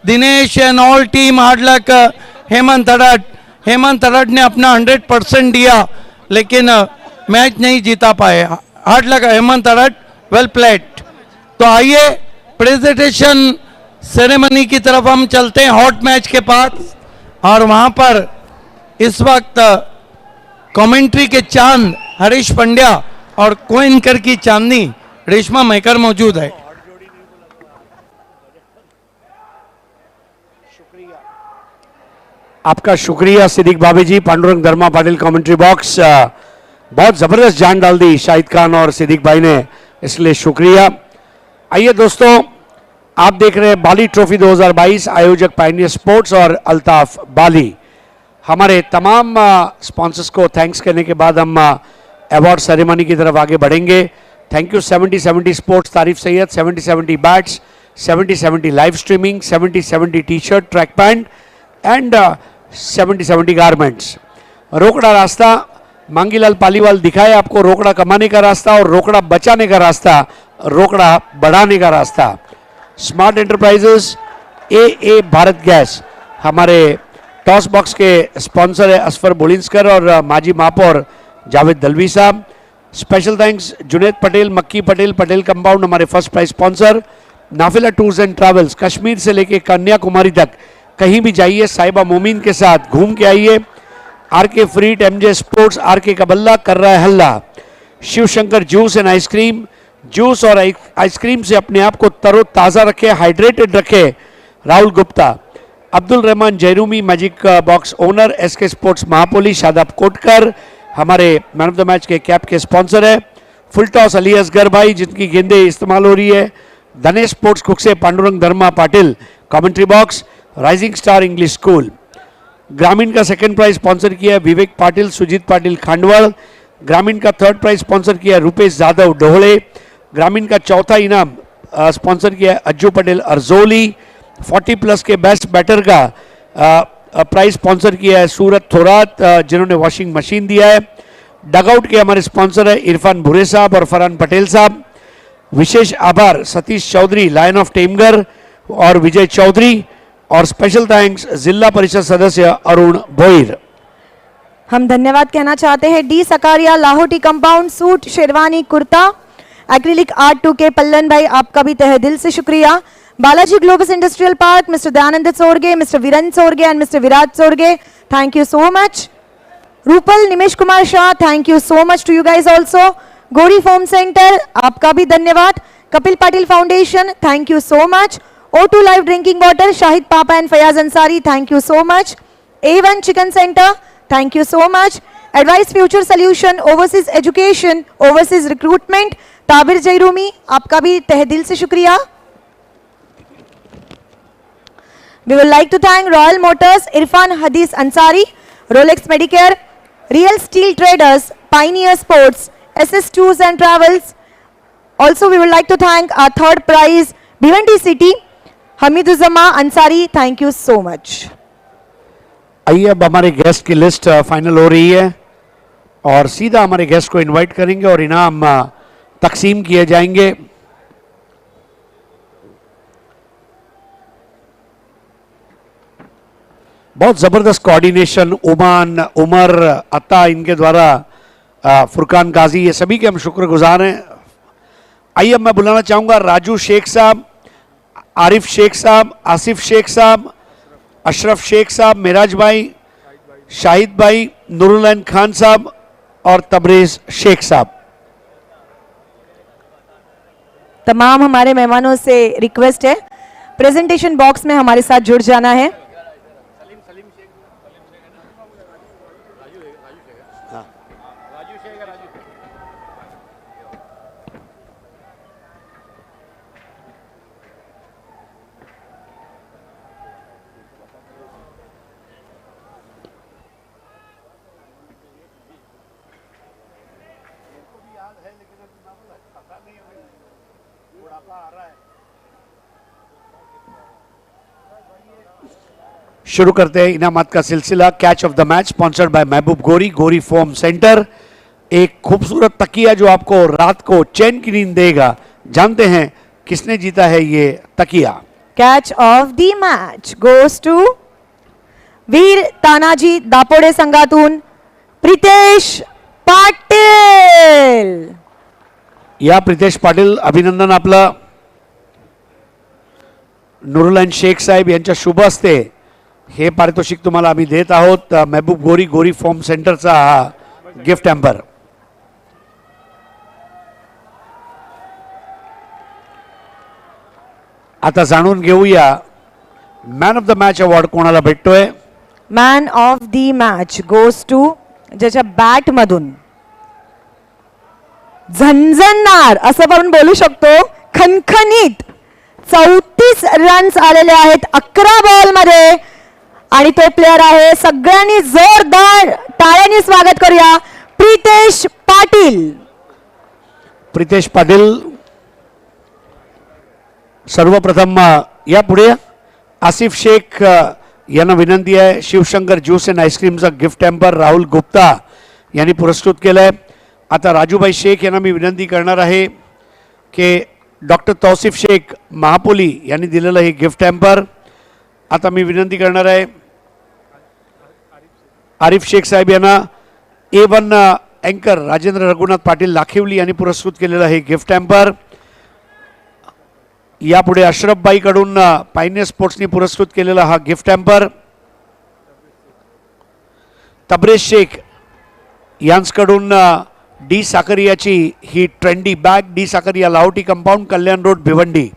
Dinesh and all team, hard luck Hemant Tadat. Hemant Tadat ने अपना 100% दिया, लेकिन मैच नहीं जीता पाए। Hard luck Hemant Tadat, well played. तो आइए प्रेजेंटेशन सेरेमनी की तरफ हम चलते हैं, हॉट मैच के पास, और वहां पर इस वक्त कमेंट्री के चांद हरीश पंड्या और को एंकर की चांदनी रेशमा मेकर मौजूद है। आपका शुक्रिया सिद्दीक बाबी जी। पांडुरंग धर्मा पाटिल कमेंट्री बॉक्स, बहुत जबरदस्त जान डाल दी शाहिद खान और सिद्दीक भाई ने, इसलिए शुक्रिया। आइए दोस्तों, आप देख रहे हैं बाली ट्रॉफी 2022, आयोजक पायनियर स्पोर्ट्स और अल्ताफ बाली। हमारे तमाम स्पॉन्सर्स को थैंक्स करने के बाद हम अवार्ड सेरेमनी की तरफ आगे बढ़ेंगे। थैंक यू 70-70 स्पोर्ट्स, तारीफ Syed, 70-70 bats, 70-70 live streaming, 70-70 T shirt, track pant and 70-70 garments. रोकड़ा रास्ता, मांगीलाल पालीवाल दिखाए आपको रोकड़ा कमाने का रास्ता और रोकड़ा बचाने का रास्ता, रोकड़ा बढ़ाने का रास्ता। स्मार्ट एंटरप्राइजेस, ए भारत गैस हमारे टॉस बॉक्स के स्पॉन्सर है असफर बोलिंसकर और माजी महापौर जावेद दलवी साहब। Special thanks Junaid Patel, Makki Patel, Patel compound हमारे first prize sponsor. Nafila tours and travels, Kashmir से लेके कन्याकुमारी तक कहीं भी जाइए साहिबा मोमिन के साथ घूम के आइए। RK freight, MJ sports, RK कबल्ला कर रहा है हल्ला। Shiv Shankar juice and ice cream, juice और आइसक्रीम से अपने आप को तरोताज़ा रखे, हाइड्रेटेड रखे। Rahul Gupta, Abdul Rahman Jayrumi, magic box owner, SK sports Mahapoli, Shadab Kotkar हमारे मैन ऑफ द मैच के कैप के स्पॉन्सर है। फुल टॉस अली असगर भाई जिनकी गेंदें इस्तेमाल हो रही है। धनेश स्पोर्ट्स कुक से Pandurang Dharma Patil commentary box. Rising star English school. ग्रामीण का सेकंड प्राइज स्पॉन्सर किया है विवेक पाटिल, सुजीत पाटिल खांडवाल। ग्रामीण का थर्ड प्राइज स्पॉन्सर किया है रुपेश जाधव डोहले। ग्रामीण का चौथा इनाम स्पॉन्सर किया है अज्जू पटेल अर्जोली। 40 प्लस के बेस्ट बैटर का प्राइज स्पॉन्सर किया है सूरत थोरात जिन्होंने वॉशिंग मशीन दिया है। डगआउट के हमारे स्पॉन्सर है इरफान भुरे साहब और फरहान पटेल साहब। विशेष आभार सतीश चौधरी, लायन ऑफ टेमगर और विजय चौधरी। और स्पेशल थैंक्स जिला परिषद सदस्य अरुण भोईर। हम धन्यवाद कहना चाहते हैं D Sakaria, Lahoti compound, suit, sherwani, kurta, acrylic art 2K Pallan bhai, आपका भी तहे दिल से शुक्रिया। Balaji Globus industrial park, mister Dayanand Sorge, mister Virendra Sorge and mister Virat Sorge, thank you so much. Rupal Nimesh Kumar Shah, thank you so much to you guys also. Gori foam centre, आपका भी धन्यवाद। Kapil Patil foundation, thank you so much. O2 live drinking water, Shahid पापा and Fayaz Ansari, thank you so much. A1 chicken centre, thank you so much. Advice future solution, overseas education, overseas recruitment, Tabir Jayrumi, आपका भी तहे दिल से शुक्रिया। We would like to thank Royal Motors, Irfan Hadis Ansari, Rolex Medicare, Real Steel Traders, Pioneer Sports, SS Tours and Travels. Also, we would like to thank our third prize, Bhivanti City, Hamiduzama Ansari. Thank you so much. आइए अब हमारे guest की list final हो रही है और सीधा हमारे गेस्ट को इनवाइट करेंगे और इनाम तकसीम किए जाएंगे। बहुत ज़बरदस्त कोऑर्डिनेशन, उमान, उमर, अता इनके द्वारा, फुरकान गाजी, ये सभी के हम शुक्रगुजार हैं। आइए अब मैं बुलाना चाहूँगा राजू शेख साहब, आरिफ शेख साहब, आसिफ शेख साहब, अशरफ शेख साहब, मिराज भाई, शाहिद भाई, नूरुल्लाह खान साहब और तबरेज शेख साहब। तमाम हमारे मेहमानों से रिक्वेस्ट है प्रेजेंटेशन बॉक्स में हमारे साथ जुड़ जाना है। शुरू करते हैं इनामात का सिलसिला। Catch of the match sponsored by महबूब गोरी, गोरी फॉर्म सेंटर। एक खूबसूरत तकिया जो आपको रात को चैन की नींद देगा। जानते हैं किसने जीता है ये तकिया। Catch of the match goes to Veer Tanaji Dapode संघातून प्रितेश पाटील। या प्रितेश पाटील, अभिनंदन आपलं। नुरुलाइन शेख साहेब यांच्या शुभ हस्ते हे पारितोषिक तुम्हाला आम्ही देत आहोत। महबूब गोरी, गोरी फॉर्म सेंटरचा हा गिफ्ट हॅम्पर। आता जाणून घेऊया man of the match award कोणाला भेटतोय। Man of the match goes to ज्याच्या बॅट मधून झणझणणार असं आपण बोलू शकतो, खणखणीत 34 रन्स आलेले आहेत 11 बॉल मध्ये, आणि तो प्लेयर आहे, सगळ्यांनी जोरदार टाळ्यांनी स्वागत करूया, प्रितेश पाटील। प्रितेश पाटील सर्वप्रथम या पुढे आसिफ शेख यांना विनंती आहे। शिवशंकर ज्यूस अँड आईस्क्रीमचा गिफ्ट हॅम्पर राहुल गुप्ता यांनी पुरस्कृत केलंय। आता राजूभाई शेख यांना मी विनंती करणार आहे की डॉक्टर तौसिफ शेख महापोली यांनी दिलेलं हे गिफ्ट हॅम्पर। आता मी विनंती करणार आहे आरिफ शेख साहेब यांना A1 अँकर राजेंद्र रघुनाथ पाटील लाखिवली यांनी पुरस्कृत केलेलं हे गिफ्ट हॅम्पर। यापुढे अशरफबाईकडून पायनियर स्पोर्ट्सनी पुरस्कृत केलेला हा गिफ्ट हॅम्पर। तबरेज शेख यांच्याकडून डी साकरियाची ही trendy bag, D Sakaria Lahoti compound, Kalyan road, Bhiwandi.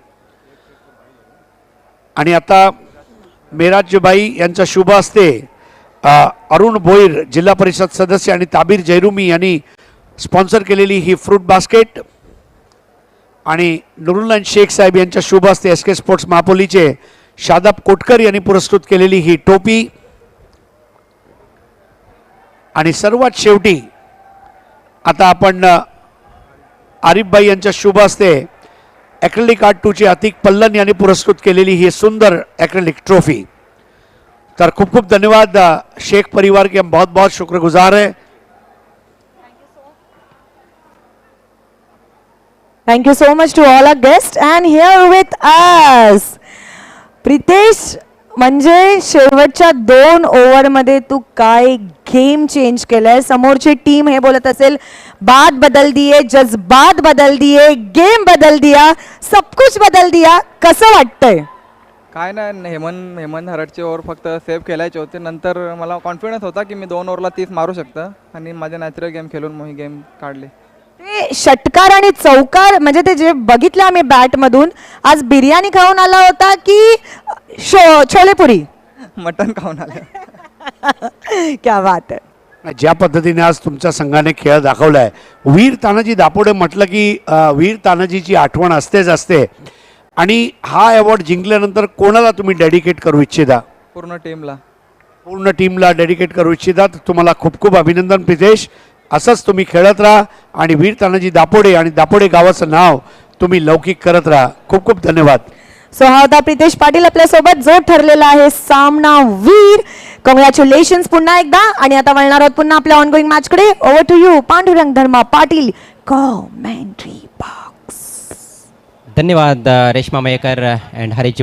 आणि आता मेराजबाई यांच्या शुभ हस्ते अरुण भोईर जिल्हा परिषद सदस्य आणि ताबीर जयरुमी यांनी स्पॉन्सर केलेली ही फ्रूट बास्केट, आणि नुरुलाइन शेख साहेब यांच्या शुभ हस्ते SK स्पोर्ट्स महापोलीचे शादाब कोटकर यांनी पुरस्कृत केलेली ही टोपी, आणि सर्वात शेवटी आता आपण आरिफबाई यांच्या शुभ हस्ते ॲक्रेलिक आर्ट 2चे अतिक पल्लन यांनी पुरस्कृत केलेली ही सुंदर ॲक्रेलिक ट्रॉफी। तर खूप खूप धन्यवाद शेख परिवार के, हम बहुत बहुत शुक्रगुजार हैं। Thank you so much to all our guests, and here with us Pritesh, म्हणजे शेवटच्या 2 ओव्हरमध्ये तू काय गेम चेंज केलाय। समोरची टीम हे बोलत असेल बात बदल दिए, जज्बात बदल दिए, गेम बदल दिया, सब कुछ बदल दिया, कसं वाटतंय? काय नाही, हेमंत हरटचे ओव्हर फक्त सेव्ह केलायचे होते। नंतर मला कॉन्फिडन्स होता की मी 2 ओव्हरला 30 मारू शकतं, आणि माझे नॅचरल गेम खेळून मग ही गेम काढली। ते षटकार आणि चौकार, म्हणजे ते जे बघितलं आम्ही बॅट मधून, आज बिर्याणी खाऊन आला होता की छोलेपुरी? मटन खाऊन आले। क्या बात आहे। ज्या पद्धतीने आज तुमच्या संघाने खेळ दाखवलाय, वीर तानाजी दापोडे म्हटलं की वीर तानाजीची आठवण असतेच असते, आणि हा अवॉर्ड जिंकल्यानंतर कोणाला तुम्ही डेडिकेट करू इच्छिता? पूर्ण टीमला डेडिकेट करू इच्छिता। तुम्हाला खूप खूप अभिनंदन प्रितेश, असंच तुम्ही खेळत राहा, आणि वीर तानाजी दापोडे आणि दापोडे गावाचं नाव तुम्ही लौकिक करत राहा। खूप खूप धन्यवाद। सो हा होता प्रितेश पाटील आपल्यासोबत, जो ठरलेला आहे सामना वीर। कॉंग्रॅच्युलेशन्स पुन्हा एकदा, आणि आता वळणार आहोत पुन्हा आपल्या ऑनगोईंग मॅचकडे। Over to you Pandurang Dharma Patil, commentary box. धन्यवाद रेश्मा मयेकर अँड हरीश